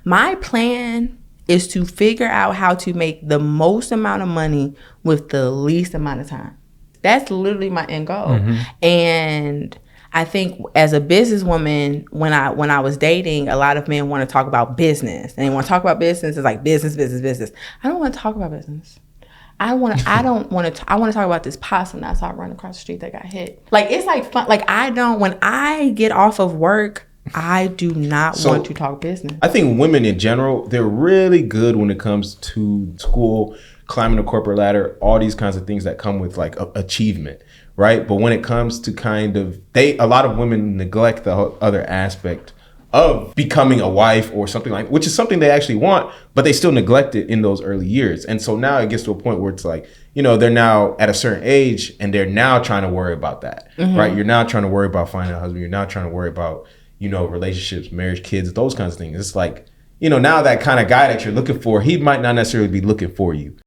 My plan is to figure out how to make the most amount of money with the least amount of time. That's literally my end goal. And I think as a businesswoman, when I was dating, a lot of men want to talk about business, and they want to talk about business. It's like business. I don't want to talk about business. I want to talk about this possum that I saw run across the street that got hit. Like, it's like fun. Like, when I get off of work, I do not want to talk business. I think women in general, they're really good when it comes to school, climbing the corporate ladder, all these kinds of things that come with like achievement, right? But when it comes to a lot of women neglect the other aspect of becoming a wife or something like, which is something they actually want, but they still neglect it in those early years. And so now it gets to a point where it's like, they're now at a certain age and they're now trying to worry about that, right? You're now trying to worry about finding a husband. You're now trying to worry about, relationships, marriage, kids, those kinds of things. It's like, now that kind of guy that you're looking for, he might not necessarily be looking for you.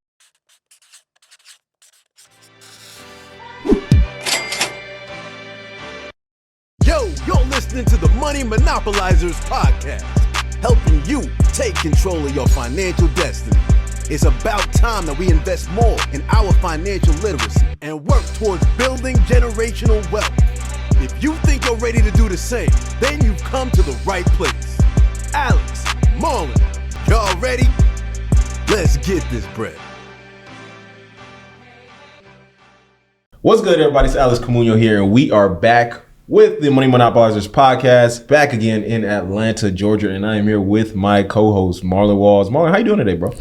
Yo, you're listening to the Money Monopolizers podcast, helping you take control of your financial destiny. It's about time that we invest more in our financial literacy and work towards building generational wealth. If you think you're ready to do the same, then you've come to the right place. Alex, Marlon, y'all ready? Let's get this bread. What's good, everybody? It's Alex Camuno here, and we are back with the Money Monopolizers podcast, back again in Atlanta, Georgia, and I am here with my co-host, Marlon Walls. Marlon, how you doing today, bro?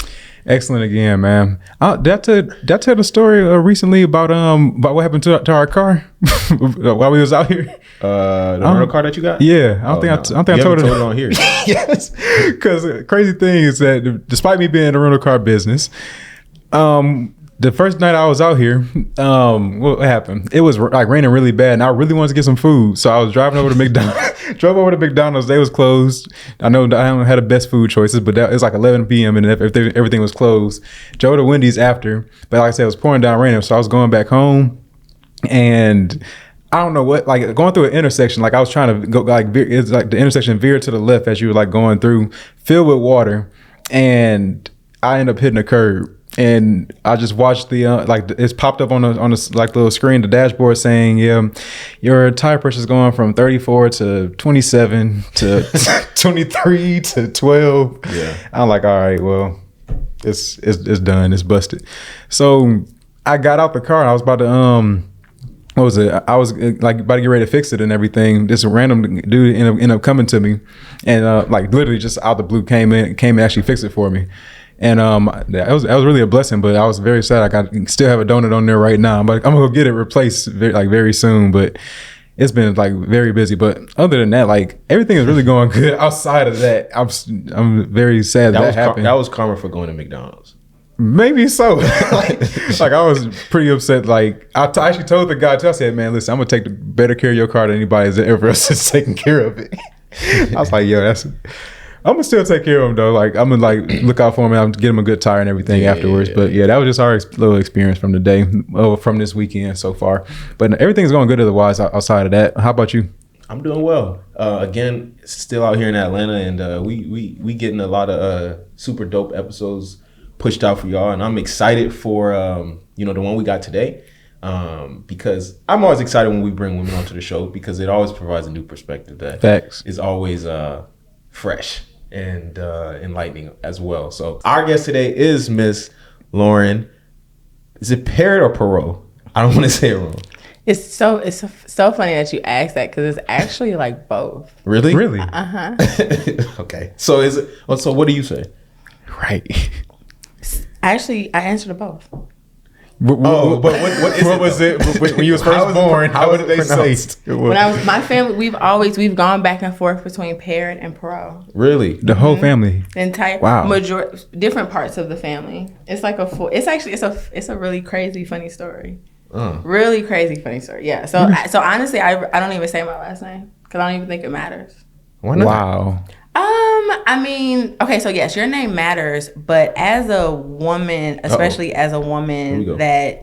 Excellent again, man. Did I tell the story recently about what happened to our car while we was out here? The rental car that you got? Yeah, I don't think I told it on here. Yes, because the crazy thing is that despite me being in the rental car business, the first night I was out here, what happened? It was like raining really bad, and I really wanted to get some food. So I was driving over to McDonald's. They was closed. I know I haven't had the best food choices, but it was like 11 p.m. and everything was closed. Drove to Wendy's after, but like I said, it was pouring down raining, so I was going back home, and I don't know what, like going through an intersection, like I was trying to go it's like the intersection veered to the left as you were like going through, filled with water, and I ended up hitting a curb. And I just watched it's popped up on the like little screen, the dashboard saying, yeah, your tire pressure is going from 34 to 27 to 23 to 12. Yeah. I'm like, all right, well, it's done. It's busted. So I got out the car and I was about to, what was it? I was like about to get ready to fix it and everything. This random dude ended up coming to me and like literally just out the blue came and actually fixed it for me. And that was really a blessing, but I was very sad. I still have a donut on there right now. I'm gonna go get it replaced very soon. But it's been like very busy. But other than that, like everything is really going good. Outside of that, I'm very sad that happened. That was karma for going to McDonald's. Maybe so. like I was pretty upset. Like I actually told the guy, I said, man, listen, I'm gonna take better care of your car than anybody ever else is taking care of it. I was like, yo, I'm gonna still take care of him though. Like I'm gonna like look out for him and I'm get him a good tire and everything afterwards. Yeah. But yeah, that was just our little experience from the day, from this weekend so far. But everything's going good otherwise outside of that. How about you? I'm doing well. Again, still out here in Atlanta, and we getting a lot of super dope episodes pushed out for y'all, and I'm excited for the one we got today. Because I'm always excited when we bring women onto the show because it always provides a new perspective that is always fresh and enlightening as well. So our guest today is Miss Lauren. Is it Parrott or Parrott? I don't want to say it wrong. It's so funny that you asked that because it's actually like both. Really? Uh-huh. Okay. So so what do you say? Right. Actually, I answered to both. But what was it when you was first born? How did they say? When I was my family, we've gone back and forth between Parrott and Parrott. Really, the whole family, the entire different parts of the family. It's like it's a really crazy funny story. Really crazy funny story. Yeah. So honestly, I don't even say my last name because I don't even think it matters. Why not? Wow. I mean, okay, so yes, your name matters, but as a woman, especially as a woman that,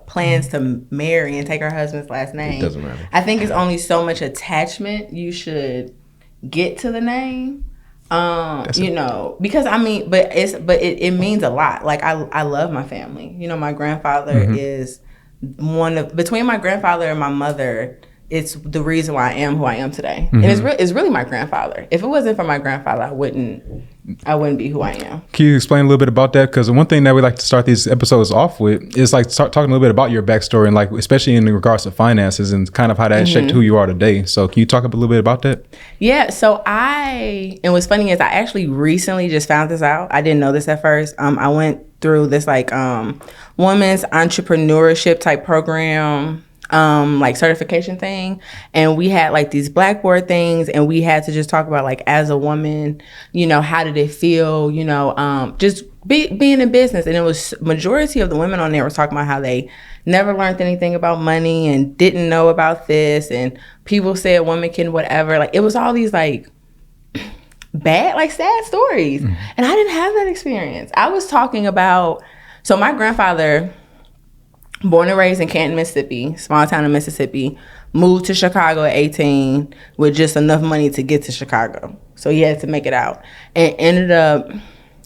plans to marry and take her husband's last name, it doesn't matter. I think it's only so much attachment you should get to the name. You know, because I mean, but it means a lot. Like I love my family. You know, my grandfather is between my grandfather and my mother, it's the reason why I am who I am today. And it's really my grandfather. If it wasn't for my grandfather, I wouldn't be who I am. Can you explain a little bit about that? Because one thing that we like to start these episodes off with is like start talking a little bit about your backstory and like especially in regards to finances and kind of how that shaped who you are today. So can you talk a little bit about that? Yeah. So and what's funny is I actually recently just found this out. I didn't know this at first. I went through this like women's entrepreneurship type program. Like certification thing, and we had like these Blackboard things, and we had to just talk about like as a woman, you know, how did it feel, you know, just being in business. And it was majority of the women on there was talking about how they never learned anything about money and didn't know about this, and people said women can whatever. Like it was all these like bad, like sad stories, and I didn't have that experience. I was talking about, so my grandfather, born and raised in Canton, Mississippi, small town in Mississippi, moved to Chicago at 18 with just enough money to get to Chicago. So he had to make it out and ended up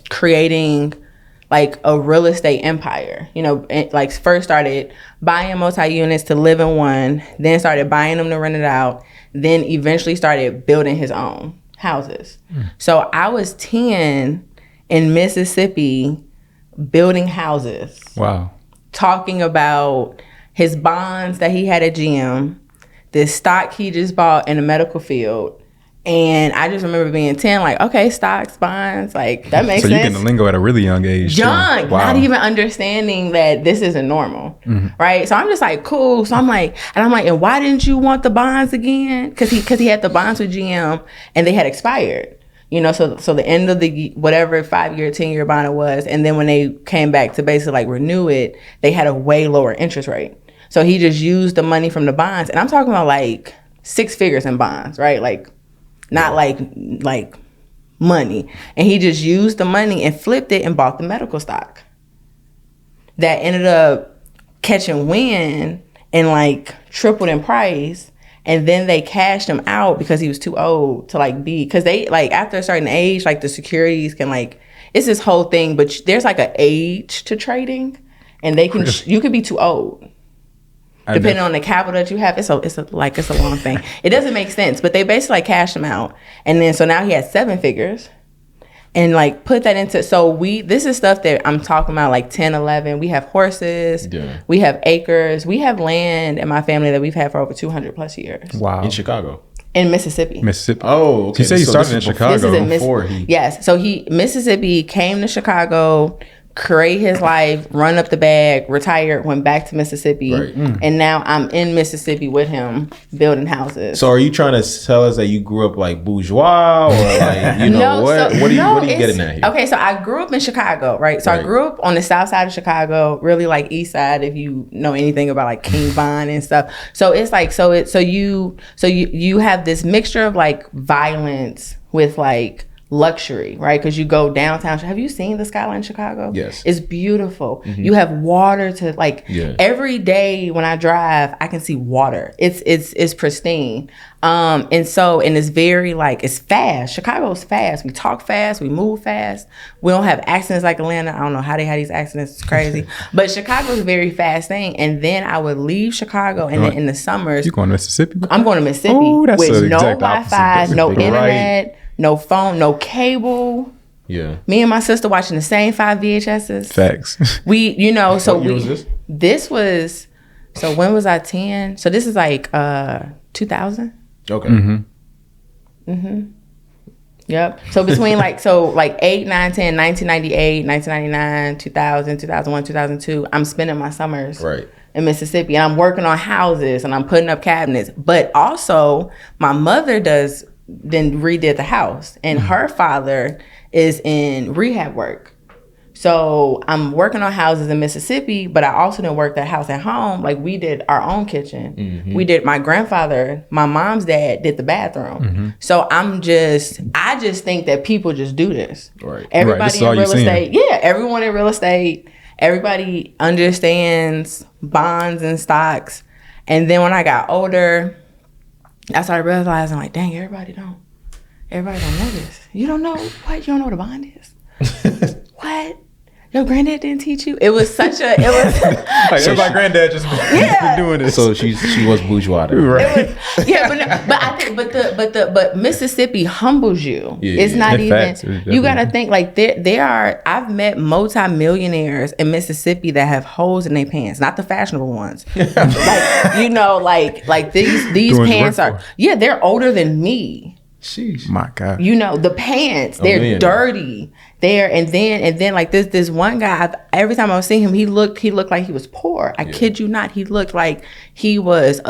creating like a real estate empire. You know, like first started buying multi-units to live in one, then started buying them to rent it out, then eventually started building his own houses. So I was 10 in Mississippi building houses. Wow. Talking about his bonds that he had at GM, this stock he just bought in the medical field. And I just remember being 10, like, okay, stocks, bonds, like, that makes sense. So you get the lingo at a really young age. Young, wow. Not even understanding that this isn't normal, right? So I'm just like, cool. So I'm like, and why didn't you want the bonds again? Because he had the bonds with GM, and they had expired. You know, so the end of the whatever 5-year, 10-year bond it was, and then when they came back to basically like renew it, they had a way lower interest rate. So he just used the money from the bonds, and I'm talking about like 6 figures in bonds, right? Like not like money. And he just used the money and flipped it and bought the medical stock. That ended up catching wind and like tripled in price. And then they cashed him out because he was too old to like because they like after a certain age, like the securities can like, it's this whole thing, but there's like an age to trading, and they can, you could be too old. Depending on the capital that you have, it's a long thing. It doesn't make sense, but they basically like cashed him out. And then, so now he has 7 figures and like put that into, this is stuff that I'm talking about like 10, 11. We have horses, we have acres, we have land in my family that we've had for over 200 plus years. Wow. In Chicago? In Mississippi. Oh, okay. You say he started in Chicago. Yes. So Mississippi came to Chicago, create his life, run up the bag, retired, went back to Mississippi, and now I'm in Mississippi with him building houses. So are you trying to tell us that you grew up like bourgeois, or like, you know, what are you getting at here? Okay, so I grew up in Chicago, right? So I grew up on the south side of Chicago, really like east side, if you know anything about like King Von and stuff. So it's like you have this mixture of like violence with like luxury, right? Because you go downtown. Have you seen the skyline in Chicago? Yes. It's beautiful. You have water to like every day when I drive, I can see water. It's pristine. And it's very like, it's fast. Chicago's fast. We talk fast, we move fast. We don't have accidents like Atlanta. I don't know how they had these accidents. It's crazy. But Chicago's a very fast thing. And then I would leave Chicago, and then in the summers, you going to Mississippi? I'm going to Mississippi with no Wi-Fi, no internet, no phone, no cable. Yeah. Me and my sister watching the same 5 VHSs. Facts. We, you know, so what year was this? This was, so when was I 10? So this is like 2000. Okay. Yep. So between like 8, 9, 10, 1998, 1999, 2000, 2001, 2002, I'm spending my summers in Mississippi, and I'm working on houses and I'm putting up cabinets. But also my mother then redid the house, and her father is in rehab work. So I'm working on houses in Mississippi, but I also didn't work that house at home. Like we did our own kitchen. We did, my grandfather, my mom's dad did the bathroom. So I just think that people just do this. Everybody in real estate. Yeah, everyone in real estate, everybody understands bonds and stocks. And then when I got older, I started realizing like, dang, everybody don't know this. You don't know what? You don't know what a bond is? What? Your granddad didn't teach you? It was such a, it was. Like, so my granddad just been doing this. So she was bourgeois. Right. But I think, but Mississippi humbles you. Yeah, it's not facts. even, you got to think like there are, I've met multi-millionaires in Mississippi that have holes in their pants, not the fashionable ones. Like, you know, like these Doing pants work are, for. yeah, they're older than me. Sheesh. My God. You know, the pants, they're man. dirty. And then like this one guy, every time I was seeing him, he looked like he was poor. I kid you not. He looked like he was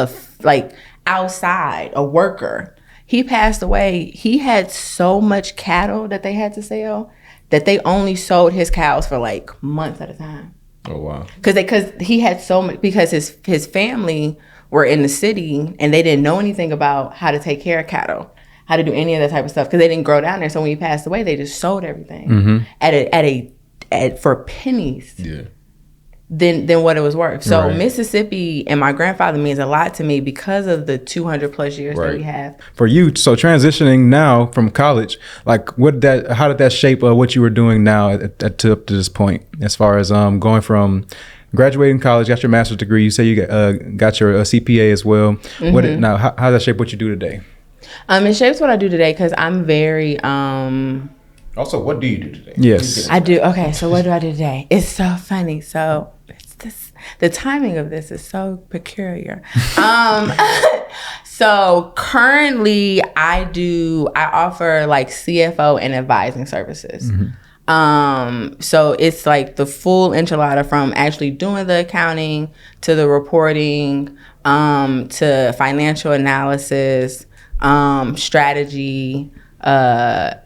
like outside, a worker. He passed away. He had so much cattle that they had to sell that they only sold his cows for like months at a time. Oh wow. Because he had so much, because his family were in the city and they didn't know anything about how to take care of cattle, how to do any of that type of stuff, because they didn't grow down there. So when he passed away, they just sold everything at for pennies Yeah. than what it was worth. So Right. Mississippi and my grandfather means a lot to me because of the 200 plus years that Right. we have. For you, so transitioning now from college, like how did that shape what you were doing now up to this point, as far as going from graduating college, got your master's degree, you say you got your CPA as well. Now, how does that shape what you do today? It shapes what I do today because I'm very Also, what do you do today? Yes. I do. Okay, so what do I do today? It's so funny. So the timing of this is so peculiar. So currently I offer like CFO and advising services. So it's like the full enchilada, from actually doing the accounting to the reporting, to financial analysis, strategy, but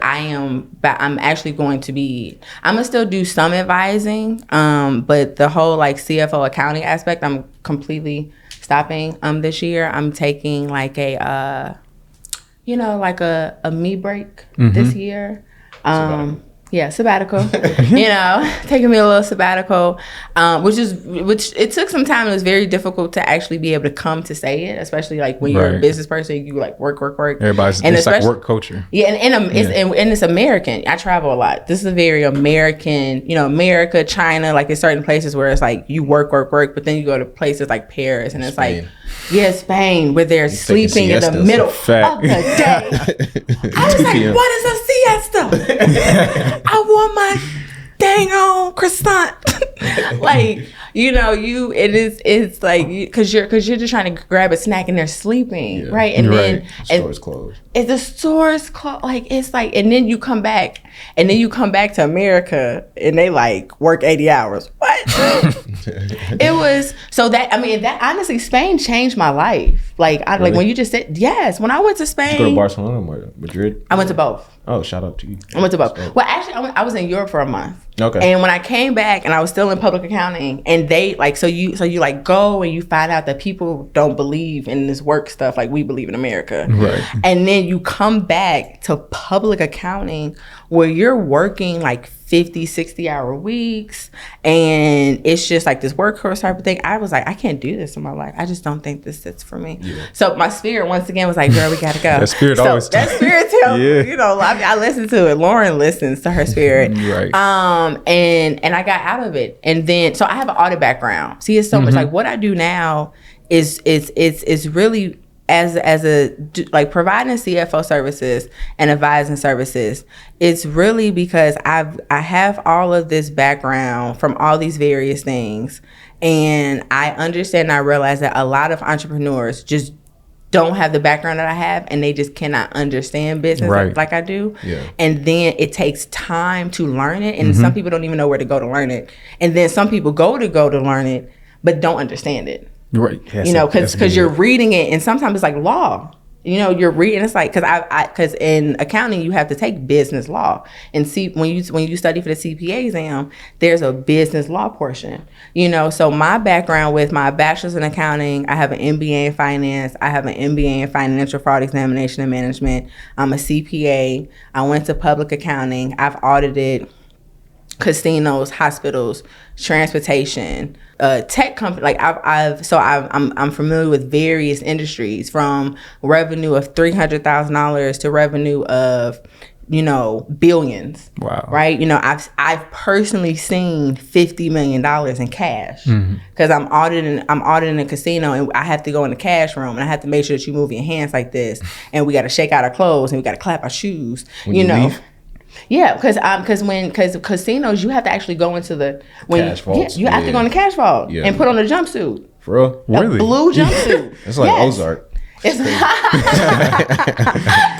I'm actually going to be, I'm gonna still do some advising, but the whole like CFO accounting aspect, I'm completely stopping this year. I'm taking like a me break this year. Sabbatical. Taking me a little sabbatical, which it took some time. It was very difficult to actually be able to come to say it, especially like when you're a business person, you like work. Everybody's, and it's like work culture. Yeah, and it's American. I travel a lot. This is a very American, America, China, like there's certain places where it's like you work, but then you go to places like Paris and it's Spain. like, Spain, where they're sleeping in the middle of the day. I was like, what is a siesta? I want my dang on croissant. It's like, because you're just trying to grab a snack and they're sleeping, right? And then store's closed. If the store's closed, it's like, and then you come back to America and they like work 80 hours. What? It was so that honestly, Spain changed my life. Like when you just said yes, when I went to Spain. Did you go to Barcelona or Madrid? I went to both. Oh, shout out to you. I went to both. Well, actually, I was in Europe for a month. Okay. And when I came back, and I was still in public accounting, and they so you like go and you find out that people don't believe in this work stuff like we believe in America. Right. And then you come back to public accounting where you're working like 50, 60-hour weeks, and it's just like this workhorse type of thing. I was like, I can't do this in my life. I just don't think this fits for me. Yeah. So my spirit once again was like, girl, we gotta go. That spirit tells me, I listen to it. Lauren listens to her spirit. Right. And I got out of it. And then, so I have an audit background. See, it's so much like what I do now is really as a providing CFO services and advising services. It's really because I have all of this background from all these various things, and I understand and I realize that a lot of entrepreneurs just don't have the background that I have, and they just cannot understand business like I do. Yeah. And then it takes time to learn it, and some people don't even know where to go to learn it. And then some people go to learn it, but don't understand it. Right. Because you're reading it, and sometimes it's like law. You're reading. It's like because in accounting you have to take business law, and see when you study for the CPA exam, there's a business law portion. So my background with my bachelor's in accounting, I have an MBA in finance, I have an MBA in financial fraud examination and management. I'm a CPA. I went to public accounting. I've audited casinos, hospitals, transportation, tech company. Like I'm familiar with various industries, from revenue of $300,000 to revenue of billions. Wow. Right. I've personally seen $50 million in cash, because I'm auditing a casino, and I have to go in the cash room, and I have to make sure that you move your hands like this, and we got to shake out our clothes, and we got to clap our shoes. When you leave? Yeah, because casinos, you have to actually go into the cash vaults. You have to go in the cash vault and put on a jumpsuit. For real? Really? A blue jumpsuit. It's like Ozark. It's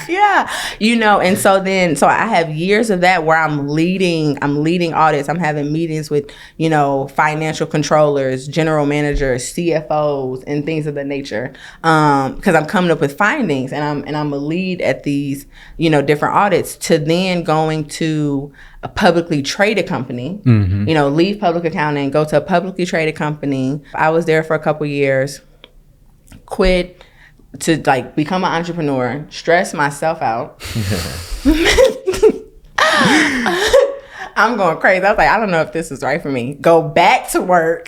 yeah, and so I have years of that where I'm leading audits. I'm having meetings with financial controllers, general managers, CFOs, and things of that nature, because I'm coming up with findings, and I'm a lead at these different audits, to then going to a publicly traded company, leave public accounting, go to a publicly traded company. I was there for a couple years, quit to become an entrepreneur, stress myself out. I'm going crazy. I was like, I don't know if this is right for me. Go back to work.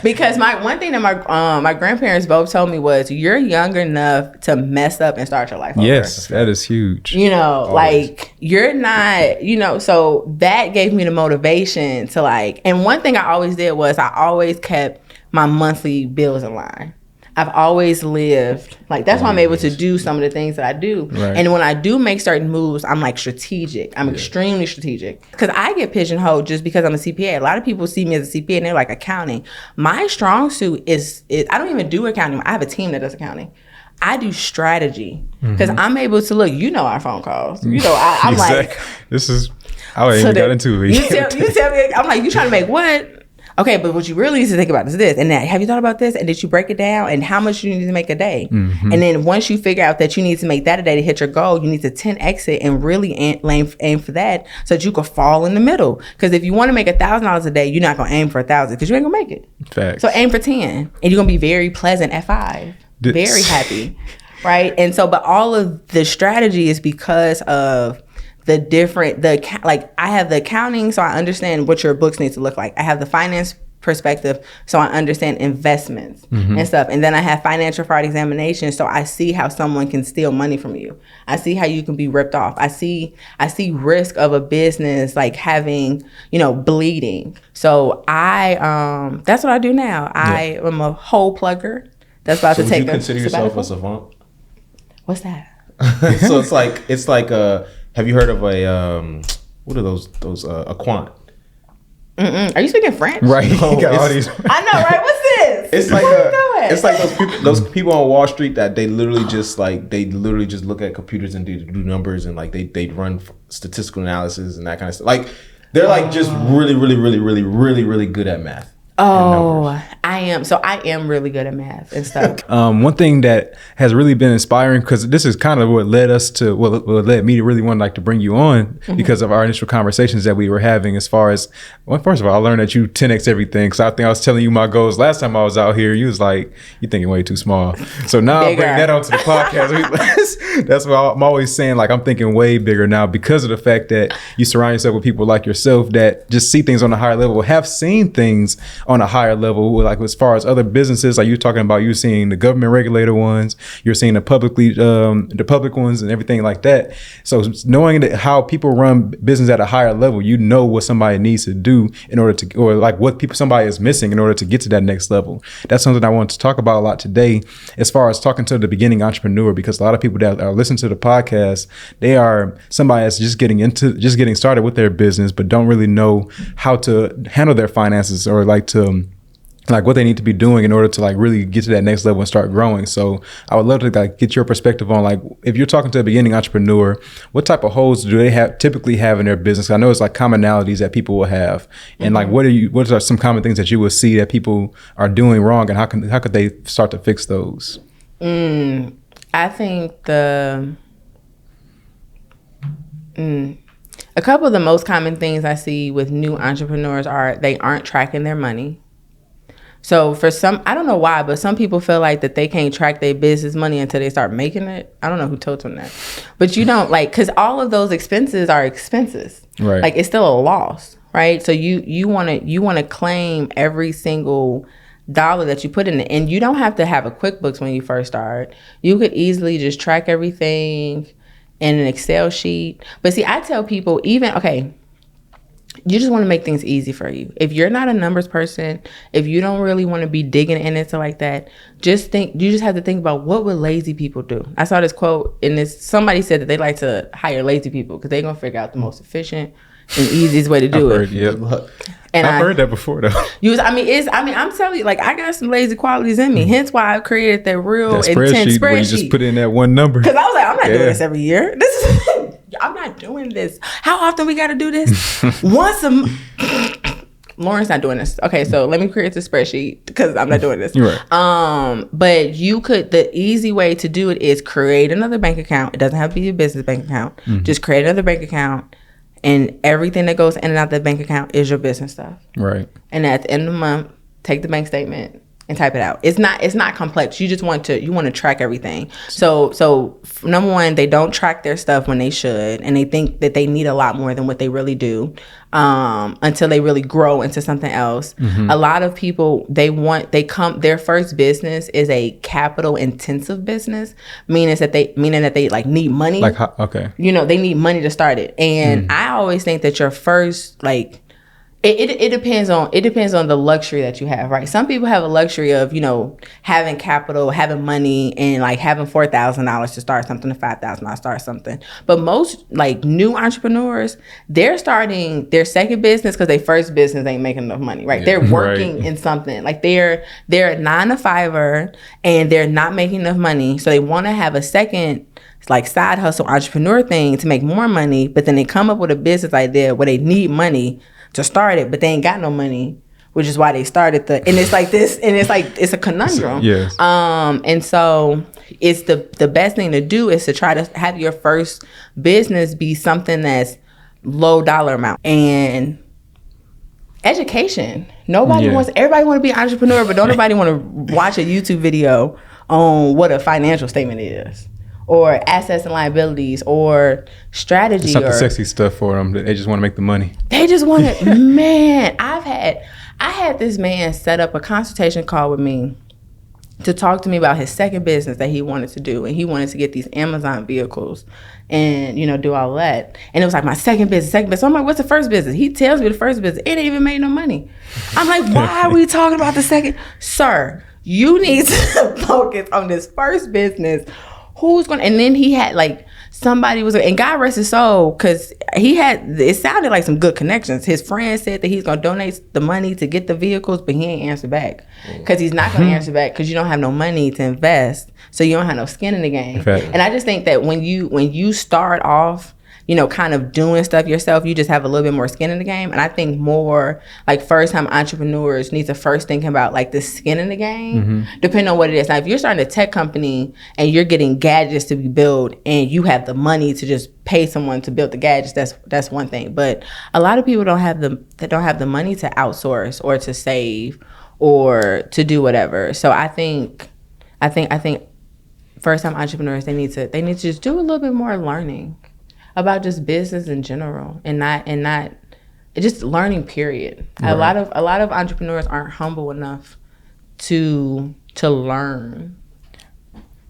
Because one thing that my grandparents both told me was, you're young enough to mess up and start your life over. Yes, that is huge. You're not, so that gave me the motivation to and one thing I always did was I always kept my monthly bills in line. I've always lived that's why I'm able to do some of the things that I do. Right. And when I do make certain moves, I'm strategic. I'm extremely strategic, because I get pigeonholed just because I'm a CPA. A lot of people see me as a CPA and they're like, accounting. My strong suit is I don't even do accounting. I have a team that does accounting. I do strategy, because I'm able to look. Our phone calls. I'm exactly. This is I ain't even got into it. You tell me. I'm like, you trying to make what? Okay, but what you really need to think about is this and that. Have you thought about this? And did you break it down? And how much you need to make a day? And then once you figure out that you need to make that a day to hit your goal, you need to 10x it and really aim for that, so that you can fall in the middle. Because if you want to make $1,000 a day, you're not going to aim for 1,000, because you ain't going to make it. Facts. So aim for 10, and you're going to be very pleasant at 5. Very happy. Right? And so, but all of the strategy is because of I have the accounting, so I understand what your books need to look like. I have the finance perspective, so I understand investments and stuff. And then I have financial fraud examination, so I see how someone can steal money from you. I see how you can be ripped off. I see risk of a business having, bleeding. So that's what I do now. I am a hole plugger. That's about to take. Would you consider yourself a savant? What's that? So it's like have you heard of what are those a quant? Are you speaking French? Right. No, got all these. I know, right? What's this? It's like those people on Wall Street that they literally just look at computers and do numbers, and they run statistical analysis and that kind of stuff. They're just really, really, really, really, really, really good at math. Oh, I am. So I am really good at math and stuff. One thing that has really been inspiring, because this is kind of what led us to, what led me to really want to bring you on, because of our initial conversations that we were having. As far as, well, first of all, I learned that you 10x everything. So I think I was telling you my goals last time I was out here. You was like, you thinking way too small. So now I bring that onto the podcast. That's what I'm always saying. I'm thinking way bigger now, because of the fact that you surround yourself with people like yourself that just see things on a higher level, have seen things on a higher level, as far as other businesses, you're talking about, you're seeing the government regulated ones, you're seeing the public ones and everything like that. So knowing that how people run business at a higher level, what somebody needs to do in order to, or what somebody is missing in order to get to that next level. That's something I want to talk about a lot today, as far as talking to the beginning entrepreneur, because a lot of people that are listening to the podcast, they are somebody that's just getting started with their business, but don't really know how to handle their finances, or what they need to be doing in order to really get to that next level and start growing. So I would love to get your perspective on if you're talking to a beginning entrepreneur, what type of holes do they typically have in their business? I know it's commonalities that people will have, and what are some common things that you will see that people are doing wrong, and how could they start to fix those? I think a couple of the most common things I see with new entrepreneurs are they aren't tracking their money. So for some, I don't know why, but some people feel like that they can't track their business money until they start making it. I don't know who told them that. But you don't because all of those expenses are expenses. Right. It's still a loss, right? So you want to claim every single dollar that you put in it. And you don't have to have a QuickBooks when you first start. You could easily just track everything in an Excel sheet. But see, I tell people, you just want to make things easy for you. If you're not a numbers person, if you don't really want to be digging into like that, you just have to think about, what would lazy people do? I saw this quote, and somebody said that they like to hire lazy people because they're going to figure out the most efficient and easiest way to do it. And I've heard that before though. I'm telling you, like, I got some lazy qualities in me. Hence why I created that real intense spreadsheet where you just put in that one number. Because I was like, I'm not doing this every year. I'm not doing this. How often we got to do this? Once a month. Lauren's not doing this. Okay, so let me create the spreadsheet because I'm not doing this. Right. But the easy way to do it is create another bank account. It doesn't have to be your business bank account. Just create another bank account. And everything that goes in and out that bank account is your business stuff. Right. And at the end of the month, take the bank statement and type it out. It's not complex. You just want to track everything. So number one, they don't track their stuff when they should, and they think that they need a lot more than what they really do, until they really grow into something else. A lot of people, their first business is a capital intensive business, meaning that they like need money. Okay. They need money to start it. And I always think that your first, like, it depends on the luxury that you have, right? Some people have a luxury of, having capital, having money, and like having $4,000 to start something, to $5,000 to start something. But most like new entrepreneurs, they're starting their second business because their first business ain't making enough money, right? They're working in something, like they're a 9-to-5er and they're not making enough money, so they want to have a second like side hustle entrepreneur thing to make more money. But then they come up with a business idea where they need money to start it, but they ain't got no money, which is why they started and it's like this, and it's a conundrum. Yes. And so it's the best thing to do is to try to have your first business be something that's low dollar amount. And education. Everybody want to be an entrepreneur, but don't nobody want to watch a YouTube video on what a financial statement is, or assets and liabilities, or strategy, something sexy stuff for them. They just want to make the money. They just want to. Man, I had this man set up a consultation call with me to talk to me about his second business that he wanted to do, and he wanted to get these Amazon vehicles and do all that. And it was like, my second business. So I'm like, what's the first business? He tells me the first business, it ain't even made no money. I'm like, why are we talking about the second? Sir, you need to focus on this first business. And then he had like somebody was, and God rest his soul, because it sounded like some good connections. His friend said that he's going to donate the money to get the vehicles, but he ain't answer back because he's not going to answer back because you don't have no money to invest. So you don't have no skin in the game. Okay. And I just think that when you start off, kind of doing stuff yourself, you just have a little bit more skin in the game. And I think more like first time entrepreneurs need to first think about like the skin in the game, depending on what it is. Now, if you're starting a tech company and you're getting gadgets to be built and you have the money to just pay someone to build the gadgets, that's one thing. But a lot of people don't have the money to outsource or to save or to do whatever. So I think first time entrepreneurs, they need to just do a little bit more learning about just business in general, and not just learning, period. Right. A lot of entrepreneurs aren't humble enough to learn.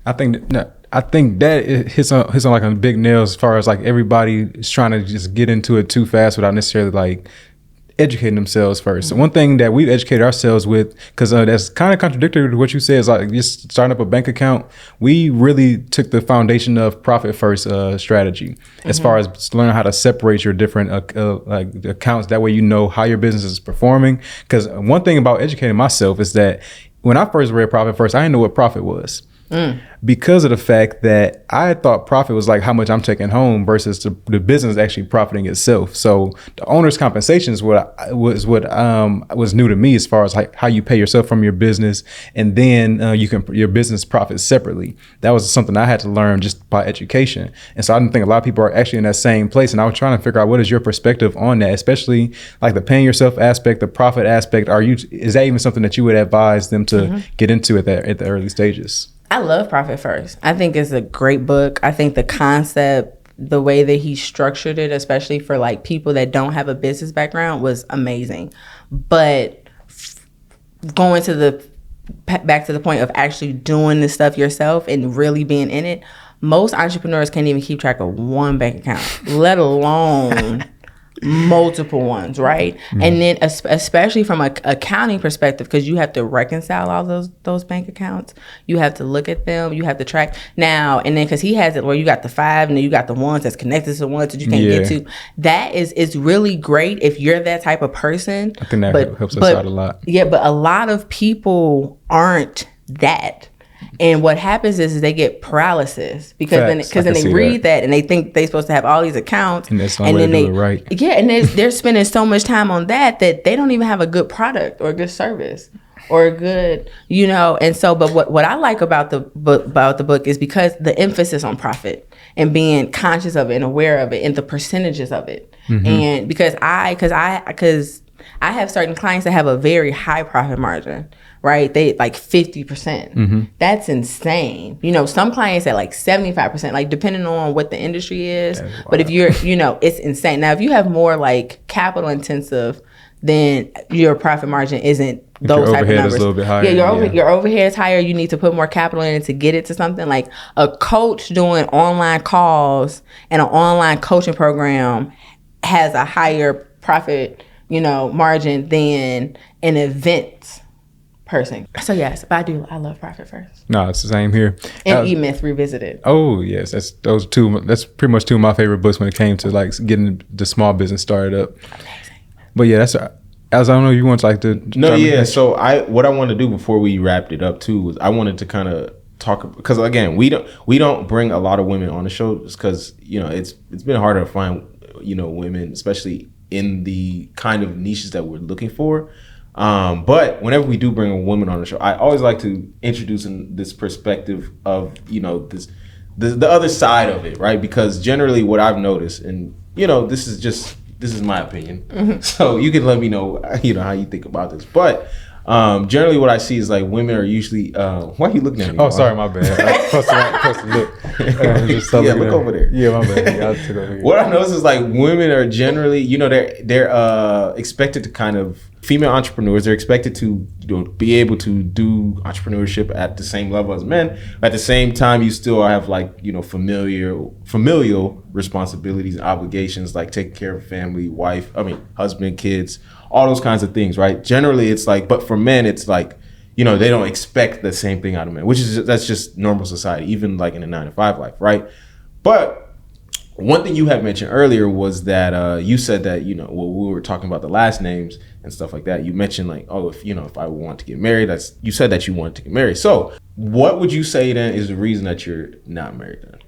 I think that it hits on like a big nail as far as like everybody is trying to just get into it too fast without necessarily like educating themselves first. So one thing that we've educated ourselves with, because that's kind of contradictory to what you said, is like just starting up a bank account. We really took the foundation of profit first strategy as far as learning how to separate your different like accounts. That way you know how your business is performing. Because one thing about educating myself is that when I first read Profit First, I didn't know what profit was. Because of the fact that I thought profit was like how much I'm taking home versus the business actually profiting itself. So the owner's compensation is what was new to me as far as like how you pay yourself from your business, and then your business profits separately. That was something I had to learn just by education. And so I didn't think a lot of people are actually in that same place. And I was trying to figure out, what is your perspective on that, especially like the paying yourself aspect, the profit aspect. Is that even something that you would advise them to get into at the early stages? I love Profit First. I think it's a great book. I think the concept the way that he structured it, especially for like people that don't have a business background, was amazing. But going to back to the point of actually doing this stuff yourself and really being in it, most entrepreneurs can't even keep track of one bank account, let alone multiple ones, right? Mm-hmm. And then especially from a accounting perspective, because you have to reconcile all those bank accounts, you have to look at them, you have to track now, and then because he has it where you got the 5 and then you got the ones that's connected to the ones that you can't get to. That is really great if you're that type of person. I think that helps us out a lot. Yeah, but a lot of people aren't that. And what happens is they get paralysis because then they read that and they think they're supposed to have all these accounts, and that's not way to do it right. Yeah, and they're spending so much time on that they don't even have a good product or a good service or a good, And so, but what I like about the book is because the emphasis on profit and being conscious of it and aware of it and the percentages of it, and because I have certain clients that have a very high profit margin. Right, they like 50%. That's insane. Some clients at like 75%, like depending on what the industry is. But if you're, it's insane. Now, if you have more like capital intensive, then your profit margin isn't those type of numbers. Is a little bit higher. Yeah, your overhead is higher. You need to put more capital in it to get it to something. Like a coach doing online calls and an online coaching program has a higher profit, margin than an event person. So yes, but I love Profit First. No, it's the same here. And E-Myth Revisited. Oh yes, that's pretty much two of my favorite books when it came to like getting the small business started up. Amazing. But yeah, that's as I don't know, you want to like to. No, yeah. So what I want to do before we wrapped it up too was I wanted to kind of talk, because again we don't bring a lot of women on the show just because it's been harder to find women, especially in the kind of niches that we're looking for. But whenever we do bring a woman on the show, I always like to introduce in this perspective of, the other side of it, right? Because generally what I've noticed, and, this is my opinion. So you can let me know, how you think about this. But generally what I see is like women are usually, why are you looking at me? Oh, sorry, my bad. I'm supposed to look. Yeah, look over there. Yeah, my bad. Yeah, I'll take over here. What I noticed is like women are generally, they're expected to kind of, female entrepreneurs, they're expected to be able to do entrepreneurship at the same level as men. At the same time, you still have like, familial responsibilities and obligations, like taking care of family, husband, kids, all those kinds of things, right? Generally, it's like, but for men, it's like, they don't expect the same thing out of men, that's just normal society, even like in a 9-to-5 life, right? But one thing you had mentioned earlier was that you said that, we were talking about the last names and stuff like that. You mentioned like, if I want to get married, you said that you wanted to get married. So what would you say then is the reason that you're not married then?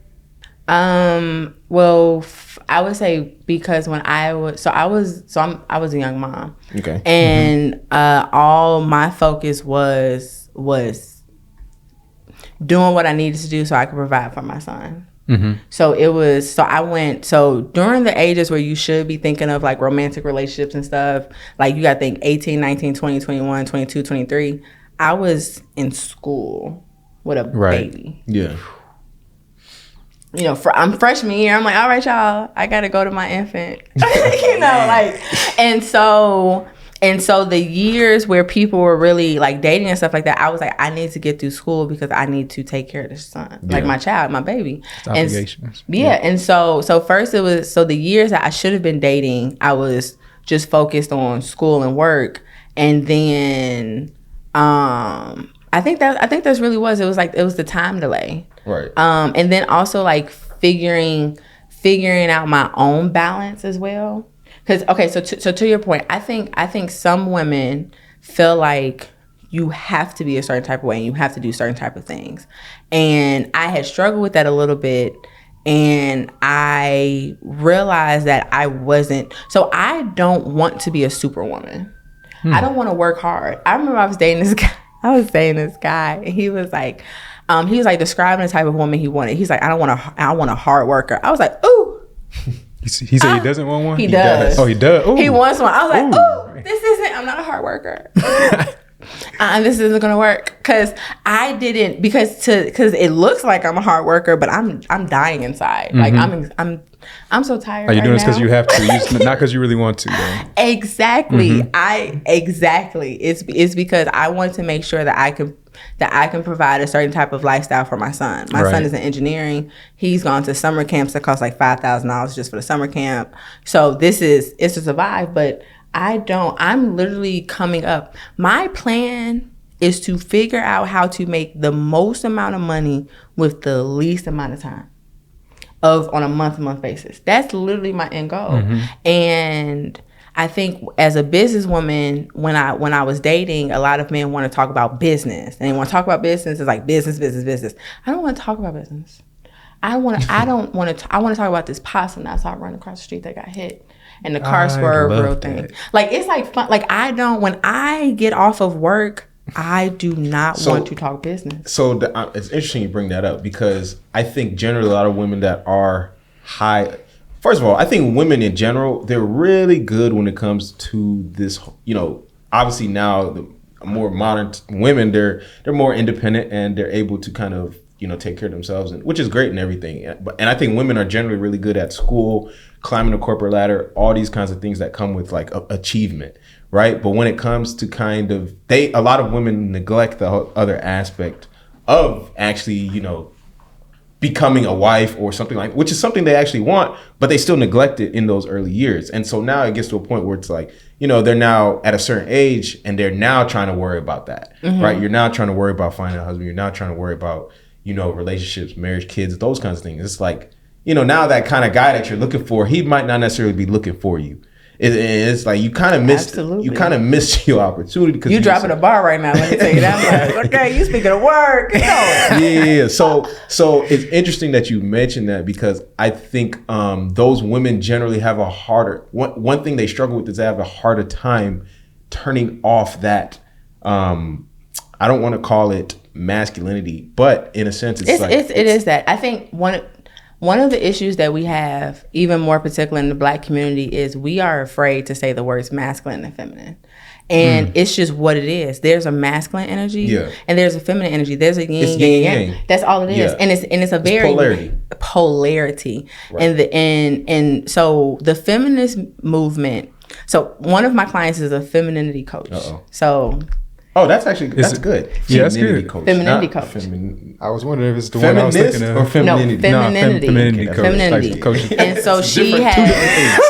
Well, I would say because when I was a young mom. Okay. And all my focus was doing what I needed to do so I could provide for my son. So so during the ages where you should be thinking of like romantic relationships and stuff, like you got to think 18, 19, 20, 21, 22, 23, I was in school with a baby. Yeah. I'm freshman year. I'm like, all right, y'all, I got to go to my infant. And so the years where people were really like dating and stuff like that, I was like, I need to get through school because I need to take care of this son, like my child, my baby. It's obligations. And so first it was, the years that I should have been dating, I was just focused on school and work. And then I think that's really was, it was the time delay. Right. And then also like figuring out my own balance as well. Because, okay, so to your point, I think some women feel like you have to be a certain type of way and you have to do certain type of things. And I had struggled with that a little bit. And I realized that I wasn't. So I don't want to be a superwoman. I don't want to work hard. I remember I was dating this guy. And he was like describing the type of woman he wanted. He's like, I want a hard worker. I was like, ooh. He said he doesn't want one? He does. Oh, he does? Ooh. He wants one. I was like, ooh, this isn't, I'm not a hard worker. this isn't gonna work, because I didn't, because it looks like I'm a hard worker, but I'm dying inside. Like I'm so tired. Are you right doing this now. because you have to, not because you really want to, though? Exactly. It's because I want to make sure that I can provide a certain type of lifestyle for my son. My son is in engineering. He's gone to summer camps that cost like $5,000 just for the summer camp. So it's to survive, but I'm literally coming up. My plan is to figure out how to make the most amount of money with the least amount of time on a month-to-month basis. That's literally my end goal. And I think as a businesswoman, when I was dating, a lot of men want to talk about business. And they want to talk about business. It's like business. I don't want to talk about business. I want to talk about this possum that I saw run across the street that got hit. And the car swerve real thing. Like, it's like fun. Like, when I get off of work, I do not want to talk business. So it's interesting you bring that up, because I think generally a lot of women that are high. First of all, I think women in general, they're really good when it comes to this. Obviously now the more modern women, they're more independent and they're able to kind of take care of themselves, which is great and everything. And I think women are generally really good at school, climbing the corporate ladder, all these kinds of things that come with like achievement. Right. But when it comes to a lot of women neglect the other aspect of actually, becoming a wife or something which is something they actually want, but they still neglect it in those early years. And so now it gets to a point where it's like, they're now at a certain age and they're now trying to worry about that. Right. You're now trying to worry about finding a husband. You're now trying to worry about, relationships, marriage, kids, those kinds of things. It's like, now that kind of guy that you're looking for, he might not necessarily be looking for you. It's like you kind of missed your opportunity, because you dropping a bar right now. Let me tell you that. Like, okay, you speaking of work. Yeah. So it's interesting that you mentioned that, because I think those women generally have a harder. One thing they struggle with is they have a harder time turning off that. I don't want to call it masculinity, but in a sense, it is that. I think one of the issues that we have, even more particular in the Black community, is we are afraid to say the words masculine and feminine. And it's just what it is. There's a masculine energy and there's a feminine energy. There's a yin and yang. That's all it is. Yeah. And it's a very polarity. Right. And so the feminist movement. So one of my clients is a femininity coach. So that's good. Yeah, that's good. Coach. Femininity coach. I was wondering if it's the one I was thinking of. Or femininity? No, femininity. Okay, femininity. And so she has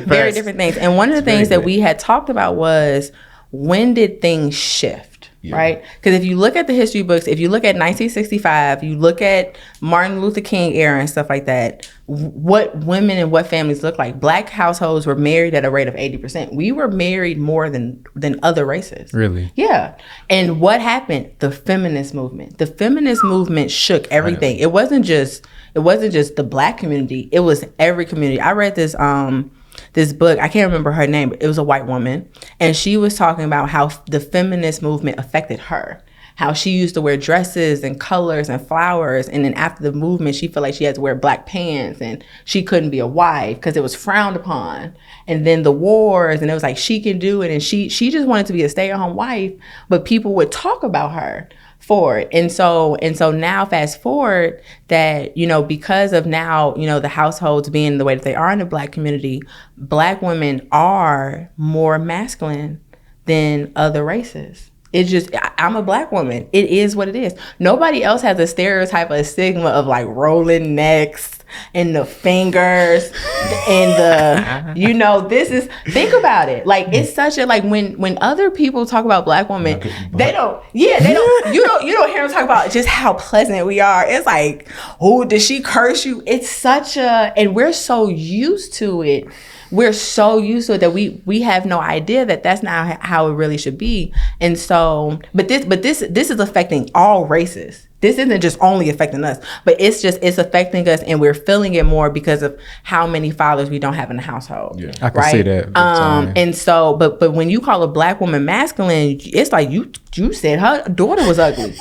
very different things. And one of the things that we had talked about was, when did things shift? Yeah. Right? Because if you look at the history books, if you look at 1965, you look at Martin Luther King era and stuff like that, what women and what families look like. Black households were married at a rate of 80%. We were married more than other races. Really? Yeah. And what happened? The feminist movement. The feminist movement shook everything. It wasn't just the Black community. It was every community. I read this book, I can't remember her name, but it was a white woman, and she was talking about how the feminist movement affected her, how she used to wear dresses and colors and flowers, and then after the movement she felt like she had to wear black pants and she couldn't be a wife because it was frowned upon. And then the wars, and it was like she can do it, and she just wanted to be a stay-at-home wife, but people would talk about her for it. And so now fast forward that, because of now, the households being the way that they are in the Black community, Black women are more masculine than other races. It's just, I'm a Black woman. It is what it is. Nobody else has a stereotype or a stigma of like rolling necks and the fingers and think about it. Like, it's such a, like, when other people talk about Black women, you don't hear them talk about just how pleasant we are. It's like, oh, did she curse you? It's such a, and we're so used to it. We're so used to it that we have no idea that that's not how it really should be. And so, but this is affecting all races. This isn't just only affecting us, but it's affecting us, and we're feeling it more because of how many fathers we don't have in the household. Yeah, I can see that. And so, but when you call a Black woman masculine, it's like you said her daughter was ugly.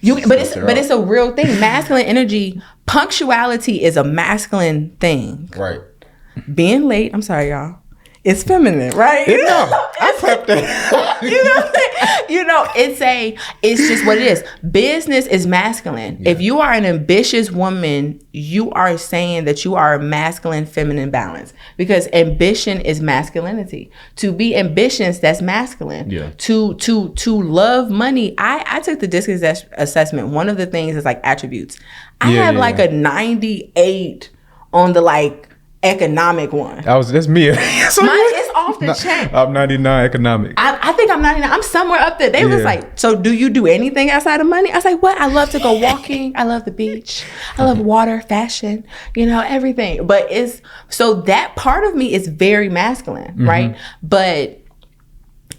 But it's a real thing. Masculine energy, punctuality is a masculine thing. Right. Being late, I'm sorry, y'all, it's feminine, right? I prepped that. It's just what it is. Business is masculine. Yeah. If you are an ambitious woman, you are saying that you are a masculine feminine balance, because ambition is masculinity. To be ambitious, that's masculine. Yeah. To love money. I took the DISC assessment. One of the things is like attributes. I have like a 98 on the like economic one. That's me. Mine is off the chain. I'm 99 economic. I think I'm 99. I'm somewhere up there. They was like, so do you do anything outside of money? I was like, what? I love to go walking. I love the beach. I love water, fashion, everything. But so that part of me is very masculine, right? But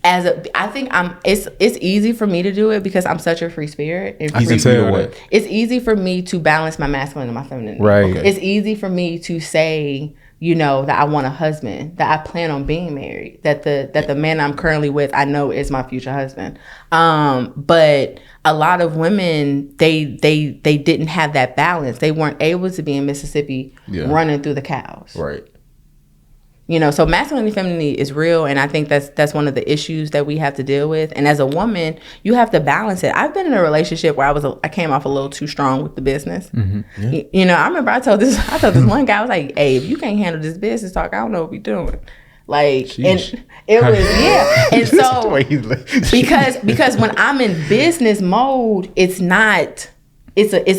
I think it's easy for me to do it because I'm such a free spirit. And it's easy for me to balance my masculine and my feminine. Right. Okay. It's easy for me to say, that I want a husband, that I plan on being married, that the man I'm currently with, I know is my future husband. But a lot of women, they didn't have that balance. They weren't able to be in Mississippi running through the cows. Right. So masculinity and femininity is real, and I think that's one of the issues that we have to deal with. And as a woman, you have to balance it. I've been in a relationship where I came off a little too strong with the business. Mm-hmm. Yeah. I remember I told this one guy, I was like, hey, if you can't handle this business talk, I don't know what we're doing. Like, sheesh. And it was, and so because when I'm in business mode, it's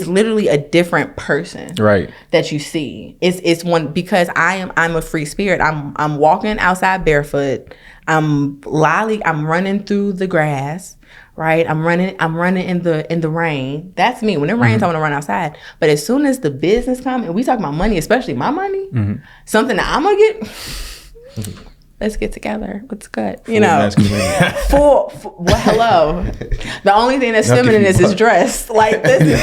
literally a different person, right? That you see. It's one, because I'm a free spirit. I'm walking outside barefoot. I'm running through the grass, right? I'm running in the rain. That's me. When it rains, I want to run outside. But as soon as the business comes, and we talk about money, especially my money, something that I'm gonna get. Let's get together. What's good? Well, hello. The only thing that's feminine is dress. Like, this is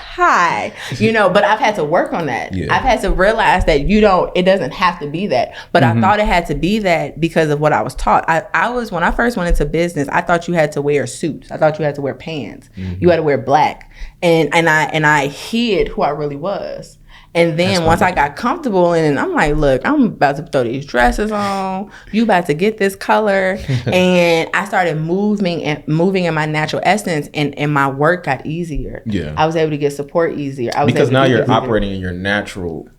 high. But I've had to work on that. Yeah. I've had to realize that it doesn't have to be that. But I thought it had to be that because of what I was taught. When I first went into business, I thought you had to wear suits. I thought you had to wear pants. You had to wear black. And I hid who I really was. And then once I got comfortable, and I'm like, look, I'm about to throw these dresses on. You about to get this color. And I started moving in my natural essence, and my work got easier. Yeah. I was able to get support easier. Because now you're operating in your natural,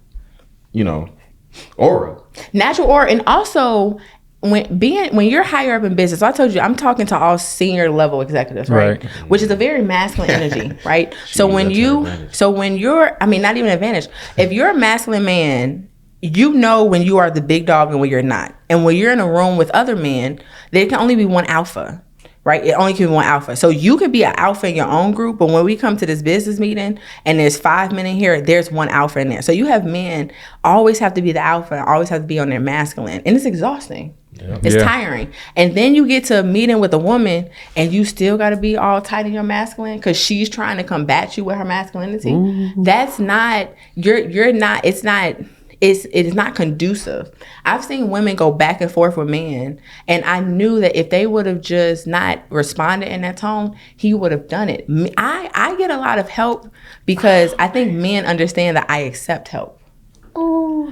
aura. Natural aura. And also, when you're higher up in business, so I told you I'm talking to all senior level executives, right? Which is a very masculine energy, right? So when you're, not even an advantage. If you're a masculine man, when you are the big dog and when you're not. And when you're in a room with other men, there can only be one alpha, right? It only can be one alpha. So you could be an alpha in your own group, but when we come to this business meeting and there's 5 men in here, there's one alpha in there. So you have men always have to be the alpha, always have to be on their masculine, and it's exhausting. Yeah. It's tiring. And then you get to a meeting with a woman and you still got to be all tight in your masculine because she's trying to combat you with her masculinity. Ooh. That's not, it is not conducive. I've seen women go back and forth with men, and I knew that if they would have just not responded in that tone, he would have done it. I get a lot of help because I think men understand that I accept help.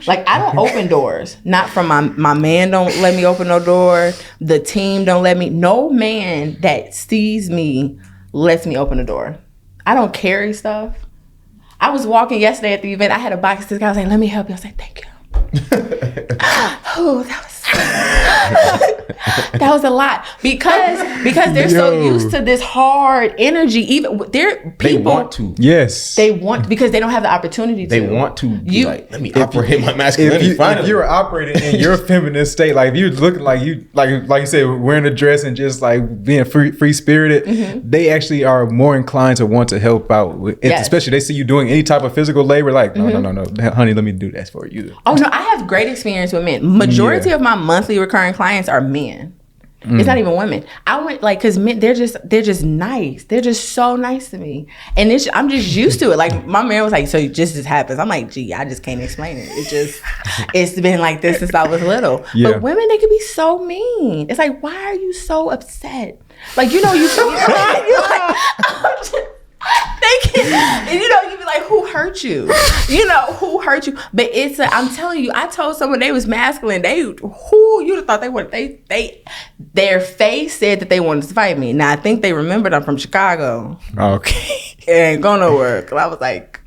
Like, I don't open doors. Not from my man don't let me open no door. The team don't let me. No man that sees me lets me open the door. I don't carry stuff. I was walking yesterday at the event. I had a box. This guy was like, let me help you. I was like, thank you. Oh, that was a lot because they're so used to this hard energy. Even they want to. Yes, they want, because they don't have the opportunity to. They want to be like, let me operate my masculinity. If you're operating in your feminine state, like if you look like you said, wearing a dress and just like being free spirited, they actually are more inclined to want to help out. Especially they see you doing any type of physical labor. Like no, honey, let me do that for you. Oh no, I have great experience with men. Majority of my monthly recurring clients are men. It's not even women. I went because men, they're just nice. They're just so nice to me, and I'm just used to it. Like my man was like, so it just happens. I'm like, gee, I just can't explain it. It's been like this since I was little. Yeah. But women, they can be so mean. It's like, why are you so upset? Like, you're like, they can, and you be like, who hurt you? You know, who hurt you? But I'm telling you, I told someone they was masculine. You'd have thought they would. Their face said that they wanted to fight me. Now I think they remembered I'm from Chicago. Okay. It ain't going nowhere. Cause I was like,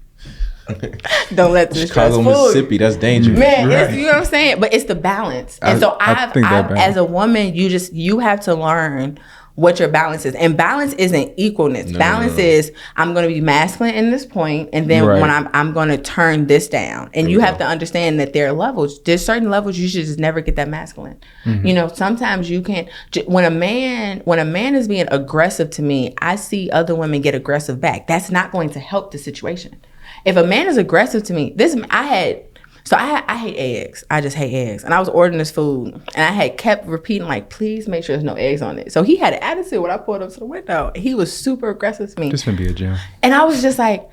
don't let this Chicago, Mississippi. That's dangerous. Man, Right. you know what I'm saying? But it's the balance. And so I think that balance. as a woman, you have to learn what your balance is. And balance isn't equalness. Balance is, I'm going to be masculine in this point, and then Right. when I'm going to turn this down. And you have to understand that there are levels. There's certain levels you should just never get that masculine. You know, sometimes you can't. When a man is being aggressive to me, I see other women get aggressive back. That's not going to help the situation. If a man is aggressive to me, I hate eggs. I just hate eggs. And I was ordering this food, and I had kept repeating, like, please make sure there's no eggs on it. So he had an attitude when I pulled up to the window. He was super aggressive to me. This gonna be a gym. And I was like,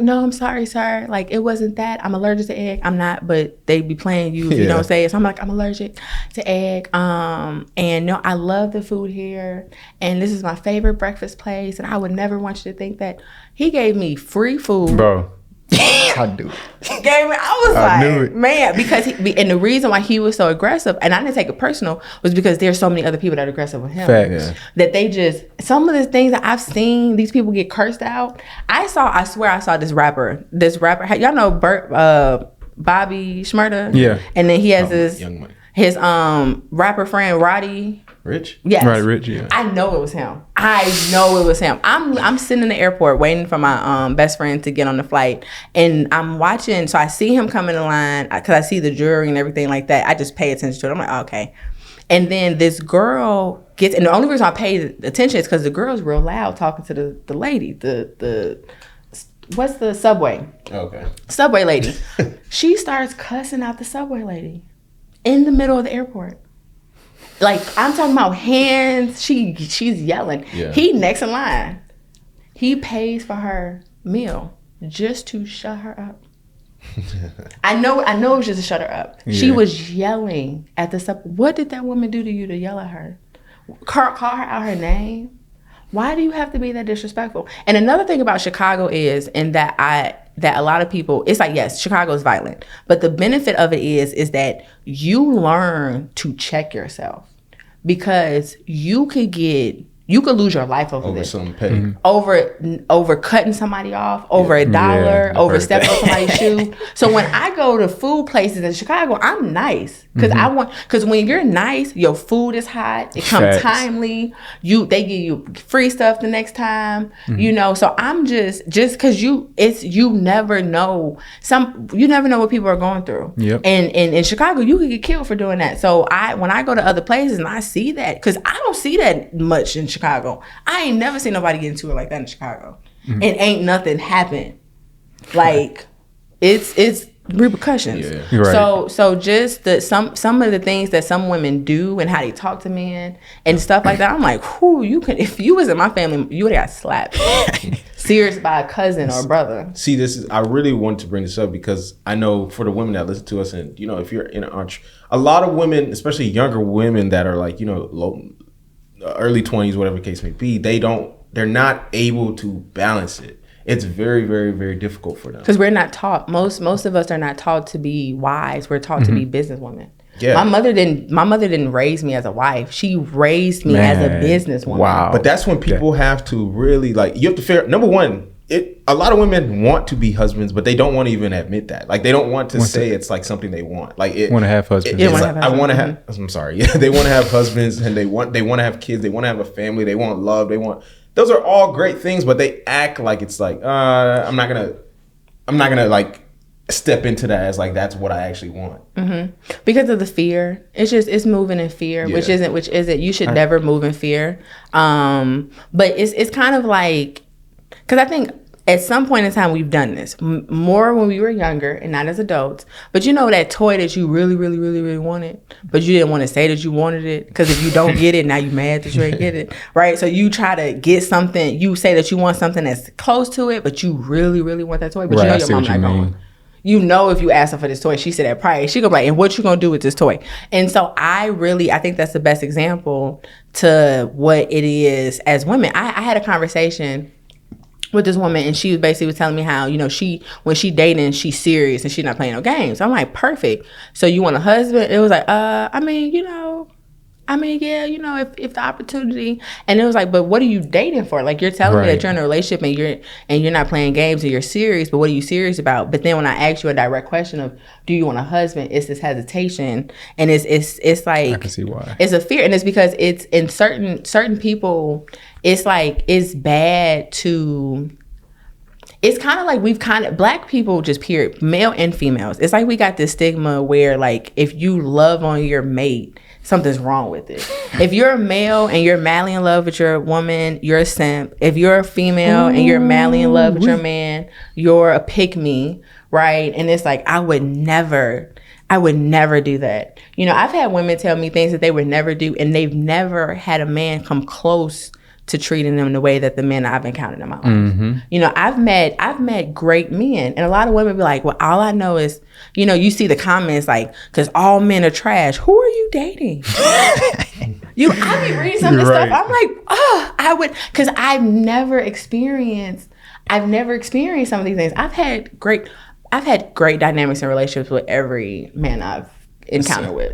no, I'm sorry, sir. Like, it wasn't that. I'm allergic to egg. I'm not, but they be playing you if you don't say it. So I'm like, I'm allergic to egg. And no, I love the food here. And this is my favorite breakfast place. And I would never want you to think that. He gave me free food. Bro. I do it. I knew like, it. man, because and the reason why he was so aggressive, and I didn't take it personal, was because there's so many other people that are aggressive with him. Facts. That they just, some of the things that I've seen, these people get cursed out. I swear I saw this rapper. Y'all know Bobby Shmurda? Yeah. And then he has Young Money. his rapper friend Roddy. Rich? Yes. Right, Rich, yeah. I know it was him. I'm sitting in the airport waiting for my best friend to get on the flight, and I'm watching. So I see him come in the line because I see the jewelry and everything like that. I just pay attention to it. I'm like, okay. And then this girl gets, and the only reason I paid attention is because the girl's real loud talking to the lady. The what's the subway? Okay. Subway lady. She starts cussing out the subway lady in the middle of the airport. Like, I'm talking about hands. She's yelling. Yeah. He next in line. He pays for her meal just to shut her up. I know it was just to shut her up. Yeah. She was yelling at the sub. What did that woman do to you to yell at her? Call her out her name? Why do you have to be that disrespectful? And another thing about Chicago is, and that a lot of people, it's like, yes, Chicago is violent, but the benefit of it is that you learn to check yourself, because you could lose your life over this. Something petty. Over cutting somebody off, over $1, Yeah, over stepping on somebody's shoe. So when I go to food places in Chicago, I'm nice because when you're nice, your food is hot, it comes Facts. timely. They give you free stuff the next time. You know, so I'm just because you never know what people are going through. Yep. And in Chicago, you could get killed for doing that. So when I go to other places and I see that, because I don't see that much in Chicago. I ain't never seen nobody get into it like that in Chicago. And ain't nothing happened. Like, it's repercussions. Yeah. Right. So just some of the things that some women do and how they talk to men and stuff like that, I'm like, if you was in my family, you would have got slapped. Serious by a cousin or brother. See, I really want to bring this up because I know for the women that listen to us, and you know, if you're in a lot of women, especially younger women that are like, you know, early 20s, whatever the case may be, they're not able to balance it. It's very, very, very difficult for them. Because we're not taught. Most of us are not taught to be wise. We're taught to be businesswomen. Yeah. My mother didn't raise me as a wife. She raised me as a businesswoman. Wow. But that's when people have to really, like, you have to figure, number one, a lot of women want to be husbands, but they don't want to even admit that. Like, they don't want to say it's like something they want. Like, Want to have husbands. It's like, I want to have. I'm sorry. Yeah, they want to have husbands, and they want to have kids. They want to have a family. They want love. Those are all great things, but they act like it's like I'm not gonna like step into that as like that's what I actually want. Because of the fear. It's moving in fear, Yeah. which isn't. You should never move in fear. But it's kind of like, because I think at some point in time we've done this more when we were younger and not as adults. But you know that toy that you really, really, really, really wanted, but you didn't want to say that you wanted it, because if you don't get it, now you mad that you ain't get it, right? So you try to get something. You say that you want something that's close to it, but you really, really want that toy. But Right, I you know see your what mom you not mean. going. You know, if you ask her for this toy, she said that price, she gonna be like, and what you gonna do with this toy? And so I think that's the best example to what it is as women. I had a conversation with this woman, and she was telling me how, you know, when she dating, she's serious and she's not playing no games. I'm like, perfect. So you want a husband? It was like, I mean, yeah, you know, if the opportunity, and it was like, but what are you dating for? Like, you're telling me that you're in a relationship and you're not playing games and you're serious, but what are you serious about? But then when I ask you a direct question of, do you want a husband? It's this hesitation, and it's like, I can see why. It's a fear, and it's because it's in certain people, it's like, it's bad to. It's kind of like Black people, just period, male and females. It's like we got this stigma where, like, if you love on your mate, something's wrong with it. If you're a male and you're madly in love with your woman, you're a simp. If you're a female and you're madly in love with your man, you're a pick-me, right? And it's like, I would never do that. You know, I've had women tell me things that they would never do, and they've never had a man come close to treating them the way that the men I've encountered in my life. Mm-hmm. You know, I've met great men, and a lot of women be like, well, all I know is, you know, you see the comments like, because all men are trash. Who are you dating? I be reading some of this stuff. I'm like, I would, because I've never experienced some of these things. I've had great dynamics in relationships with every man I've encountered with.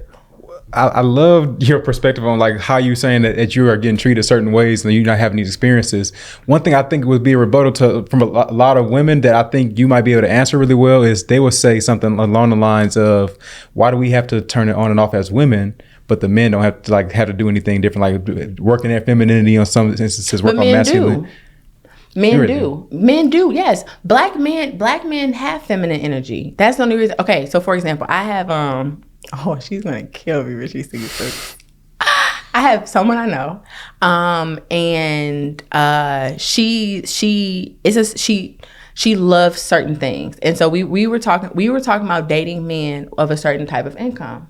I love your perspective on like how you saying that you are getting treated certain ways and you're not having these experiences. One thing I think would be a rebuttal from a lot of women that I think you might be able to answer really well is they would say something along the lines of, why do we have to turn it on and off as women, but the men don't have to do anything different, like working their femininity on some instances, work on masculine. Men do, yes. Black men have feminine energy. That's the only reason. Okay, so for example, I have oh, she's gonna kill me when she sees this. I have someone I know, and she loves certain things, and so we were talking about dating men of a certain type of income,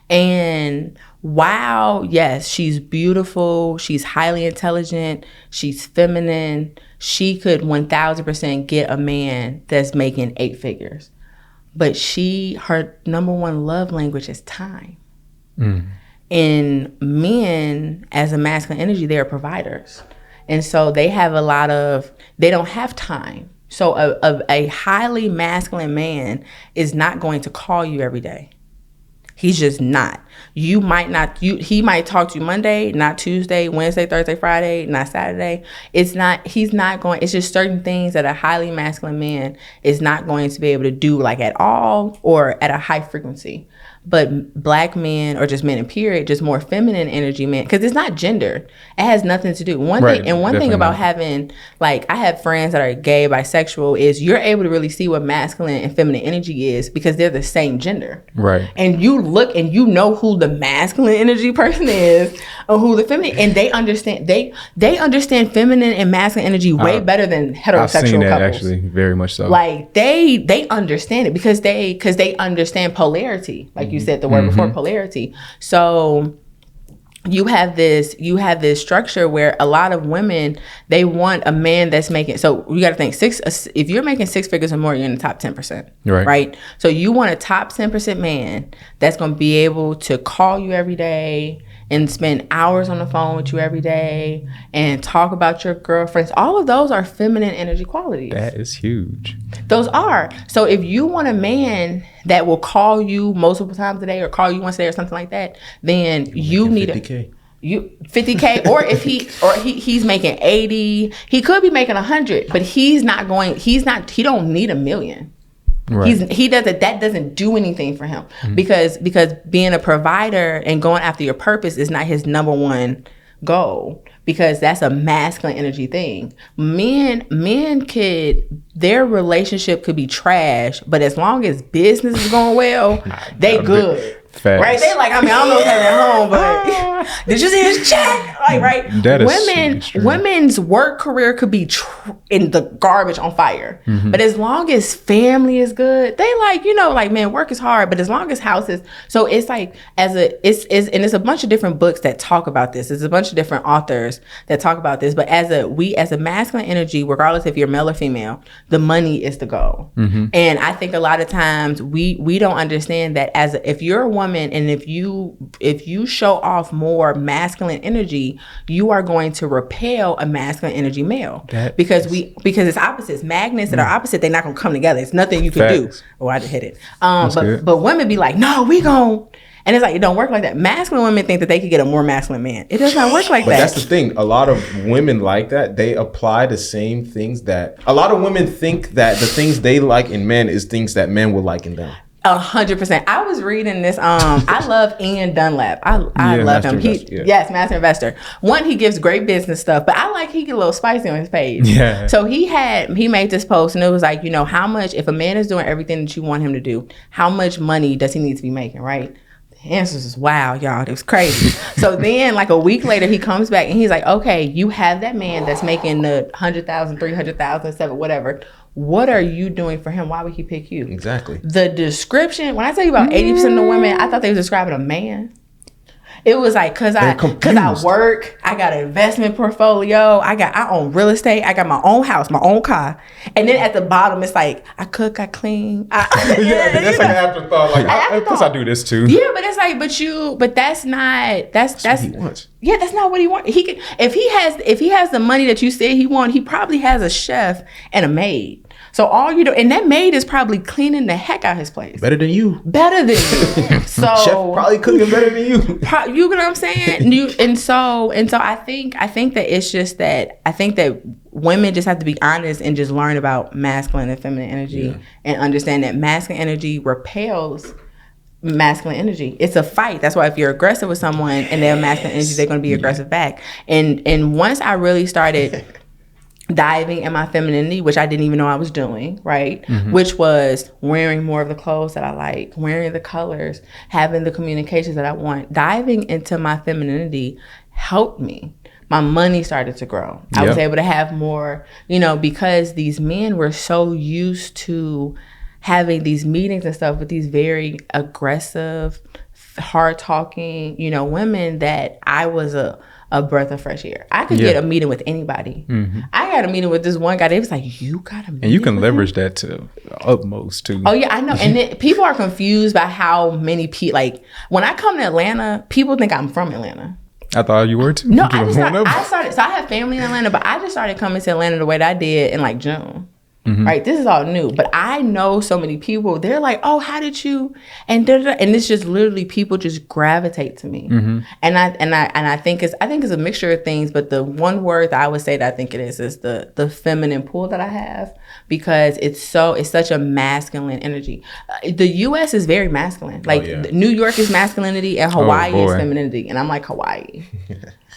and wow, yes, she's beautiful, she's highly intelligent, she's feminine, she could 1000% get a man that's making 8 figures. But her number one love language is time. Mm. And men, as a masculine energy, they are providers. And so they don't have time. So a highly masculine man is not going to call you every day. He's just not. He might talk to you Monday, not Tuesday, Wednesday, Thursday, Friday, not Saturday. He's not going, it's just certain things that a highly masculine man is not going to be able to do like at all or at a high frequency. But Black men, or just men in period, just more feminine energy men, because it's not gender. It has nothing to do. One thing about having, like, I have friends that are gay, bisexual, is you're able to really see what masculine and feminine energy is because they're the same gender. Right. And you look and you know who the masculine energy person is or who the feminine, and they understand understand feminine and masculine energy way better than heterosexual I've seen that couples. Actually, very much so. Like they understand it because they understand polarity. Like you said the word before, polarity. So you have this structure where a lot of women, they want a man that's making, so you got to think if you're making 6 figures or more, you're in the top 10%. Right? So you want a top 10% man that's going to be able to call you every day and spend hours on the phone with you every day and talk about your girlfriends. All of those are feminine energy qualities. That is huge. Those are. So if you want a man that will call you multiple times a day or call you once a day or something like that, then you need 50K. 50K, or if he's making 80, he could be making 100, but he don't need $1 million. Right. That doesn't do anything for him. Mm-hmm. because being a provider and going after your purpose is not his number one goal, because that's a masculine energy thing. Men their relationship could be trash, but as long as business is going well, they good. Facts. Right? They like, I don't know what's happening at home, but did you see his check? Like, right? That is women's work career could be in the garbage on fire. Mm-hmm. But as long as family is good, they like, man, work is hard, but as long as house is, so it's like, and it's a bunch of different books that talk about this. There's a bunch of different authors that talk about this, but as a masculine energy, regardless if you're male or female, the money is the goal. Mm-hmm. And I think a lot of times we don't understand that if you're a woman woman, and if you show off more masculine energy, you are going to repel a masculine energy male. Because it's opposites. Magnets that are opposite, they're not gonna come together. It's nothing you can do. Oh, I just hit it. But women be like, no, we gon'. And it's like, it don't work like that. Masculine women think that they could get a more masculine man. It does not work like that. But that's the thing. A lot of women like that. They apply the same things that... A lot of women think that the things they like in men is things that men would like in them. 100%. I was reading this. I love Ian Dunlap. I love him. Yes, Master Investor. One, he gives great business stuff, but I like he get a little spicy on his page. Yeah. So he made this post, and it was like, how much, if a man is doing everything that you want him to do, how much money does he need to be making, right? The answers is wow, y'all. It was crazy. So then, like a week later, he comes back and he's like, okay, you have that man that's making the 100,000, 300,000, 7, whatever. What are you doing for him? Why would he pick you? Exactly. The description, when I tell you about 80% of the women, I thought they were describing a man. It was like, cause I work, I got an investment portfolio, I own real estate, I got my own house, my own car. And then at the bottom, it's like, I cook, I clean. That's like an afterthought. Like, of course I do this too. Yeah, but it's like, but that's what he wants. Yeah, that's not what he wants. He can, if he has the money that you said he wants, he probably has a chef and a maid. So all you do, and that maid is probably cleaning the heck out of his place. Better than you. So chef probably cooking better than you. You know what I'm saying? And so I think that it's just that I think that women just have to be honest and just learn about masculine and feminine energy and understand that masculine energy repels masculine energy. It's a fight. That's why if you're aggressive with someone and they're masculine energy, they're going to be aggressive back. And once I really started diving in my femininity, which I didn't even know I was doing, right? Mm-hmm. Which was wearing more of the clothes that I like, wearing the colors, having the communications that I want. Diving into my femininity helped me. My money started to grow. I was able to have more, because these men were so used to having these meetings and stuff with these very aggressive, hard-talking, women that I was a breath of fresh air. I could get a meeting with anybody. Mm-hmm. I got a meeting with this one guy. They was like, you got a meeting and you can leverage that to utmost too. Oh yeah, I know. And people are confused by how many people, like when I come to Atlanta, people think I'm from Atlanta. I thought you were too. No, I started, so I have family in Atlanta, but I just started coming to Atlanta the way that I did in like June. Mm-hmm. Right, this is all new, but I know so many people. They're like, "Oh, how did you?" And it's just literally people just gravitate to me, mm-hmm. and I think it's a mixture of things. But the one word that I would say that I think it is the feminine pull that I have, because it's such a masculine energy. The U.S. is very masculine. Like New York is masculinity and Hawaii is femininity, and I'm like Hawaii.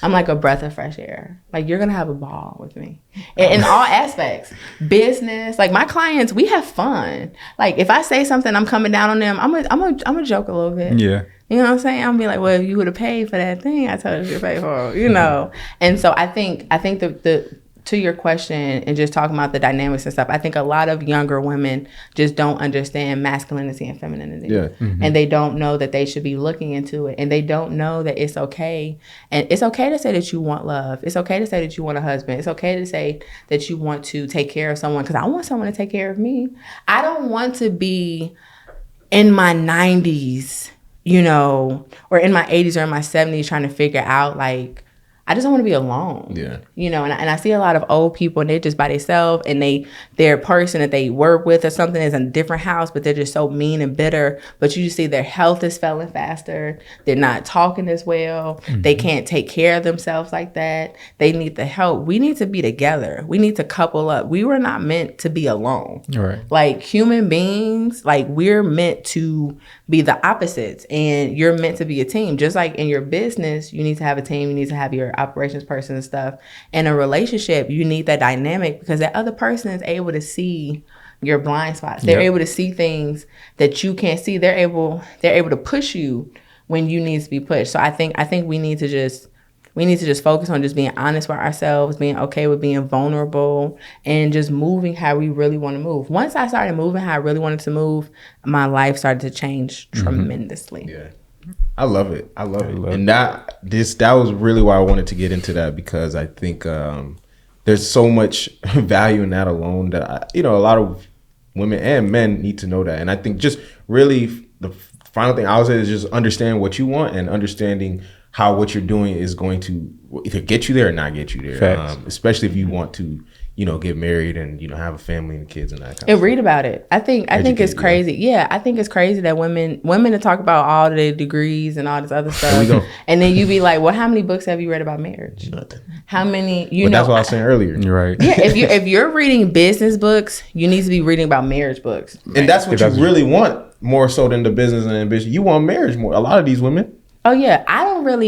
I'm like a breath of fresh air. Like, you're gonna have a ball with me in all aspects. Business, like my clients, we have fun. Like if I say something, I'm coming down on them. I'm a joke a little bit. Yeah. You know what I'm saying? I'm be like, well, if you would have paid for that thing I told you to pay for, And so I think the to your question and just talking about the dynamics and stuff, I think a lot of younger women just don't understand masculinity and femininity. Yeah. Mm-hmm. And they don't know that they should be looking into it. And they don't know that it's okay. And it's okay to say that you want love. It's okay to say that you want a husband. It's okay to say that you want to take care of someone, because I want someone to take care of me. I don't want to be in my 90s, or in my 80s or in my 70s trying to figure out, like, I just don't want to be alone. Yeah. And I see a lot of old people and they're just by themselves, and their person that they work with or something is in a different house, but they're just so mean and bitter. But you just see their health is failing faster. They're not talking as well. Mm-hmm. They can't take care of themselves like that. They need the help. We need to be together. We need to couple up. We were not meant to be alone. Right. Like human beings, like we're meant to be the opposites, and you're meant to be a team. Just like in your business, you need to have a team. You need to have your operations person and stuff. In a relationship, you need that dynamic, because that other person is able to see your blind spots. They're able to see things that you can't see. They're able to push you when you need to be pushed. So I think we need to just focus on just being honest with ourselves, being okay with being vulnerable, and just moving how we really want to move. Once I started moving how I really wanted to move, my life started to change tremendously. Yeah. I love it. And that was really why I wanted to get into that, because I think there's so much value in that alone that a lot of women and men need to know that. And I think just really final thing I would say is just understand what you want and understanding how what you're doing is going to either get you there or not get you there. Especially if you want to, get married and, have a family and kids and that kind of stuff. Read about it. I think it's crazy. Yeah, I think it's crazy that women to talk about all the degrees and all this other stuff. And then you be like, well, how many books have you read about marriage? Nothing. How many, But that's what I was saying earlier. You're right. Yeah, if you're reading business books, you need to be reading about marriage books. And that's what you really want more so than the business and ambition. You want marriage more. A lot of these women. Oh yeah, I don't want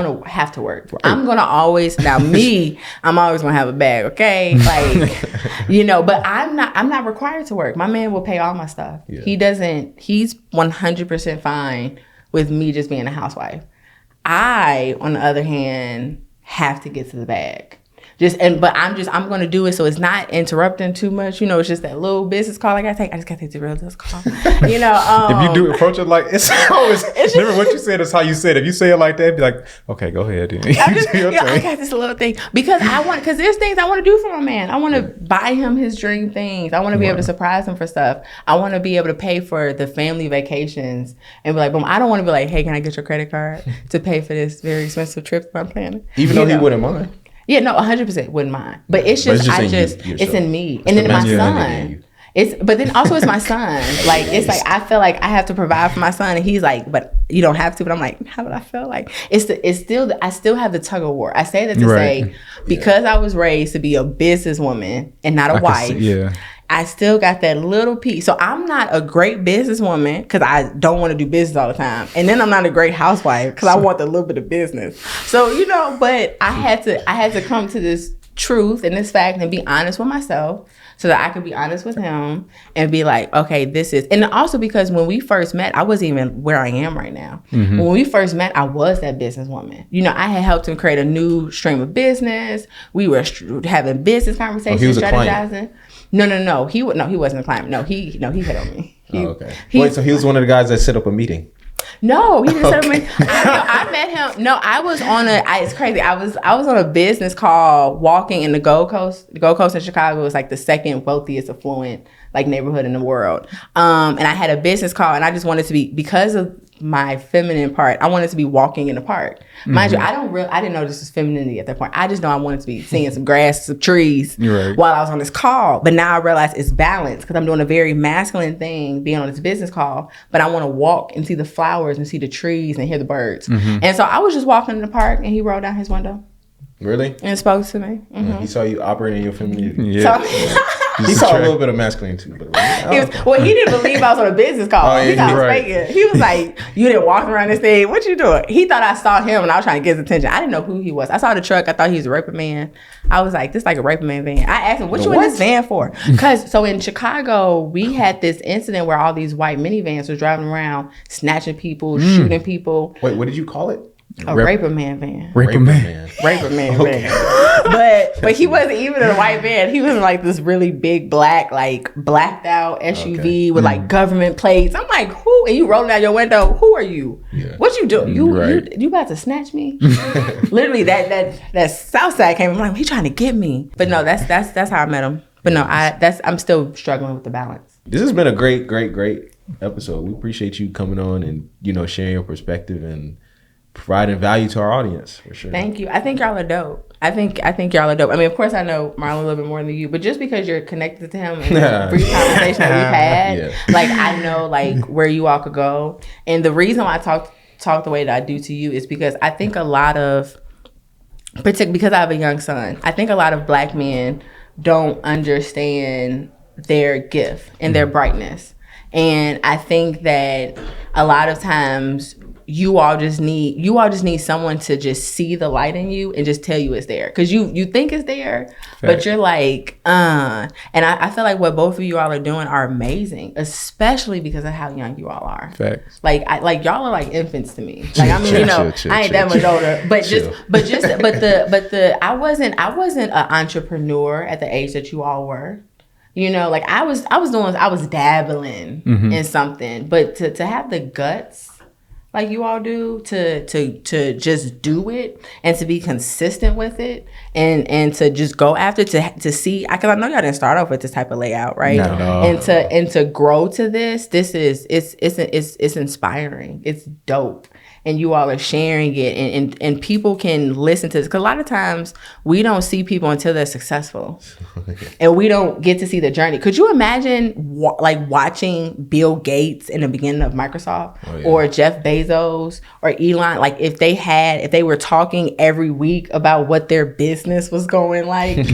to have to work. Right. I'm gonna always I'm always gonna have a bag, okay? Like, but I'm not required to work. My man will pay all my stuff. Yeah. He's 100% fine with me just being a housewife. I, on the other hand, have to get to the bag. But I'm going to do it so it's not interrupting too much. It's just that little business call I got to take. I just got to take the real business call. If you do approach it like it's always, remember what you said is how you said it. If you say it like that, be like, okay, go ahead. I got this little thing because there's things I want to do for my man. I want to buy him his dream things. I want to be able to surprise him for stuff. I want to be able to pay for the family vacations and be like, boom. I don't want to be like, hey, can I get your credit card to pay for this very expensive trip I'm planning? Even though he wouldn't mind. Yeah, no, 100% wouldn't mind. But it's just, it's in me. And then my son. But then also it's my son. Like, it's like, I feel like I have to provide for my son. And he's like, but you don't have to. But I'm like, how would I feel? Like, I still have the tug of war. I say that to say, because I was raised to be a businesswoman and not a wife. I still got that little piece. So I'm not a great businesswoman because I don't want to do business all the time. And then I'm not a great housewife because I want a little bit of business. So, but I had to come to this truth and this fact and be honest with myself so that I could be honest with him and be like, okay, this is, and also because when we first met, I wasn't even where I am right now. Mm-hmm. When we first met, I was that businesswoman. I had helped him create a new stream of business. We were having business conversations, strategizing. No. He wasn't a client. No, he hit on me. Okay. Wait, so he was one of the guys that set up a meeting? No, he didn't set up a meeting. I met him. No, I was on it's crazy. I was on a business call walking in the Gold Coast. The Gold Coast in Chicago is like the second wealthiest, affluent neighborhood in the world. And I had a business call and I just wanted to be, because of my feminine part, I wanted to be walking in the park. Mind you, I didn't know this was femininity at that point. I just know I wanted to be seeing some grass, some trees while I was on this call. But now I realize it's balanced because I'm doing a very masculine thing being on this business call, but I want to walk and see the flowers and see the trees and hear the birds. Mm-hmm. And so I was just walking in the park and he rolled down his window. Really? And spoke to me. Mm-hmm. He saw you operating your femininity. Yeah. He saw a little bit of masculine too. But he didn't believe I was on a business call. He thought I was faking. He was like, you didn't walk around this thing. What you doing? He thought I saw him and I was trying to get his attention. I didn't know who he was. I saw the truck. I thought he was a raper man. I was like, this is like a raper man van. I asked him, what you in this van for? Because so in Chicago, we had this incident where all these white minivans were driving around, snatching people, shooting people. Wait, what did you call it? A raper man van. Raper man van. But he wasn't even in a white van. He was in like this really big blacked out SUV with government plates. I'm like, who? And you rolling down your window. Who are you? Yeah. What you do? You about to snatch me? Literally, that South Side came. I'm like, he trying to get me. But no, that's how I met him. But no, I'm still struggling with the balance. This has been a great episode. We appreciate you coming on and sharing your perspective and providing value to our audience, for sure. Thank you. I think y'all are dope. I think y'all are dope. I mean, of course, I know Marlon a little bit more than you, but just because you're connected to him and the brief conversation that we've had, I know where you all could go. And the reason why I talk the way that I do to you is because I think a lot of, particularly because I have a young son, I think a lot of Black men don't understand their gift and their brightness. And I think that a lot of times you all just need someone to just see the light in you and just tell you it's there. Because you think it's there, but you're like, And I feel like what both of you all are doing are amazing, especially because of how young you all are. Facts. Like y'all are like infants to me. Like, I mean, I ain't that much older, but I wasn't an entrepreneur at the age that you all were. I was dabbling in something, but to have the guts like you all do, to just do it and to be consistent with it and to just go after to see, because I know y'all didn't start off with this type of layout, right? No. And to grow to this is it's inspiring. It's dope. And you all are sharing it, and people can listen to this. Because a lot of times we don't see people until they're successful, and we don't get to see the journey. Could you imagine watching Bill Gates in the beginning of Microsoft, or Jeff Bezos or Elon? Like if they were talking every week about what their business was going like.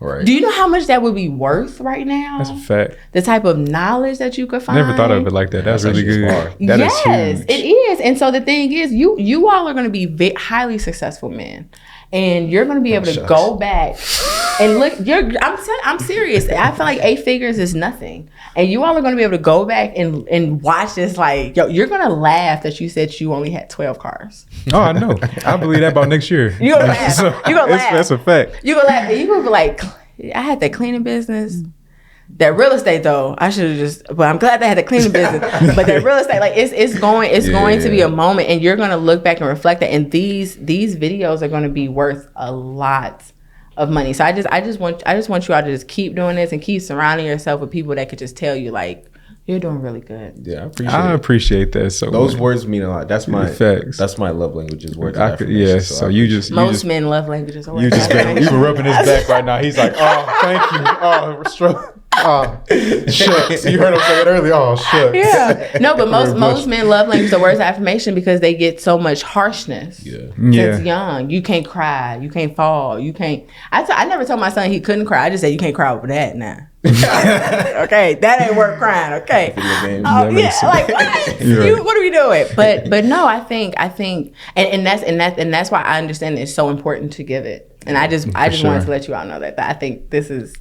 Right. Do you know how much that would be worth right now? That's a fact. The type of knowledge that you could find. Never thought of it like that. That's really good. That is huge. It is. And so the thing is, you all are going to be highly successful men, and you're going to be able to go back and look. I'm serious. I feel like 8 figures is nothing, and you all are going to be able to go back and watch this. Like, yo, you're going to laugh that you said you only had 12 cars. Oh, I know. I believe that about next year. You're going to laugh. You're going to laugh. That's a fact. You're going to laugh. You're going to be like, I had that cleaning business. That real estate though, I should have just. But I'm glad they had the cleaning business. But that real estate, like it's going to be a moment, and you're going to look back and reflect that. And these videos are going to be worth a lot of money. So I just want you all to just keep doing this and keep surrounding yourself with people that could just tell you like, you're doing really good. Yeah, I appreciate that. So those words mean a lot. That's my facts. That's my love language is words. Yeah. So you just most men love languages. You were rubbing his back right now. He's like, oh, thank you. Oh, stroke. Oh, shucks. You heard him say it earlier. Oh, shucks. Yeah. No, but most men love language, the words of affirmation, because they get so much harshness. Since young. You can't cry. You can't fall. You can't. I never told my son he couldn't cry. I just said you can't cry over that now. Okay, that ain't worth crying. Okay. Like what? What are we doing? But no, I think, and that's why I understand it's so important to give it. And I just wanted to let you all know that I think this is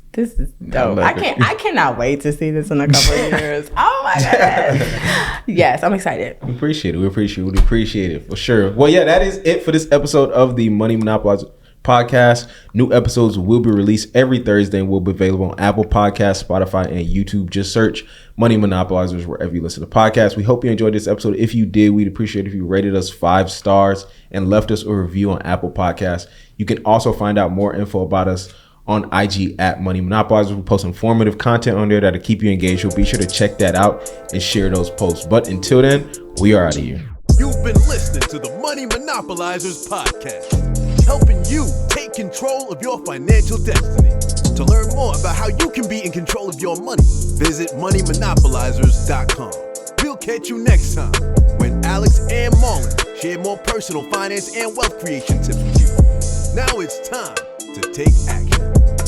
dope. I cannot wait to see this in a couple of years. Oh my god. Yes, I'm excited. We appreciate it. We appreciate it for sure. Well, yeah, that is it for this episode of the Money Monopolizers podcast. New episodes will be released every Thursday and will be available on Apple Podcasts, Spotify, and YouTube. Just search Money Monopolizers wherever you listen to podcasts. We hope you enjoyed this episode. If you did, we'd appreciate it if you rated us 5 stars and left us a review on Apple Podcasts. You can also find out more info about us on IG at Money Monopolizers. We post informative content on there that'll keep you engaged. So be sure to check that out and share those posts. But until then, we are out of here. You've been listening to the Money Monopolizers podcast, helping you take control of your financial destiny. To learn more about how you can be in control of your money, visit moneymonopolizers.com. We'll catch you next time when Alex and Marlon share more personal finance and wealth creation tips with you. Now it's time to take action.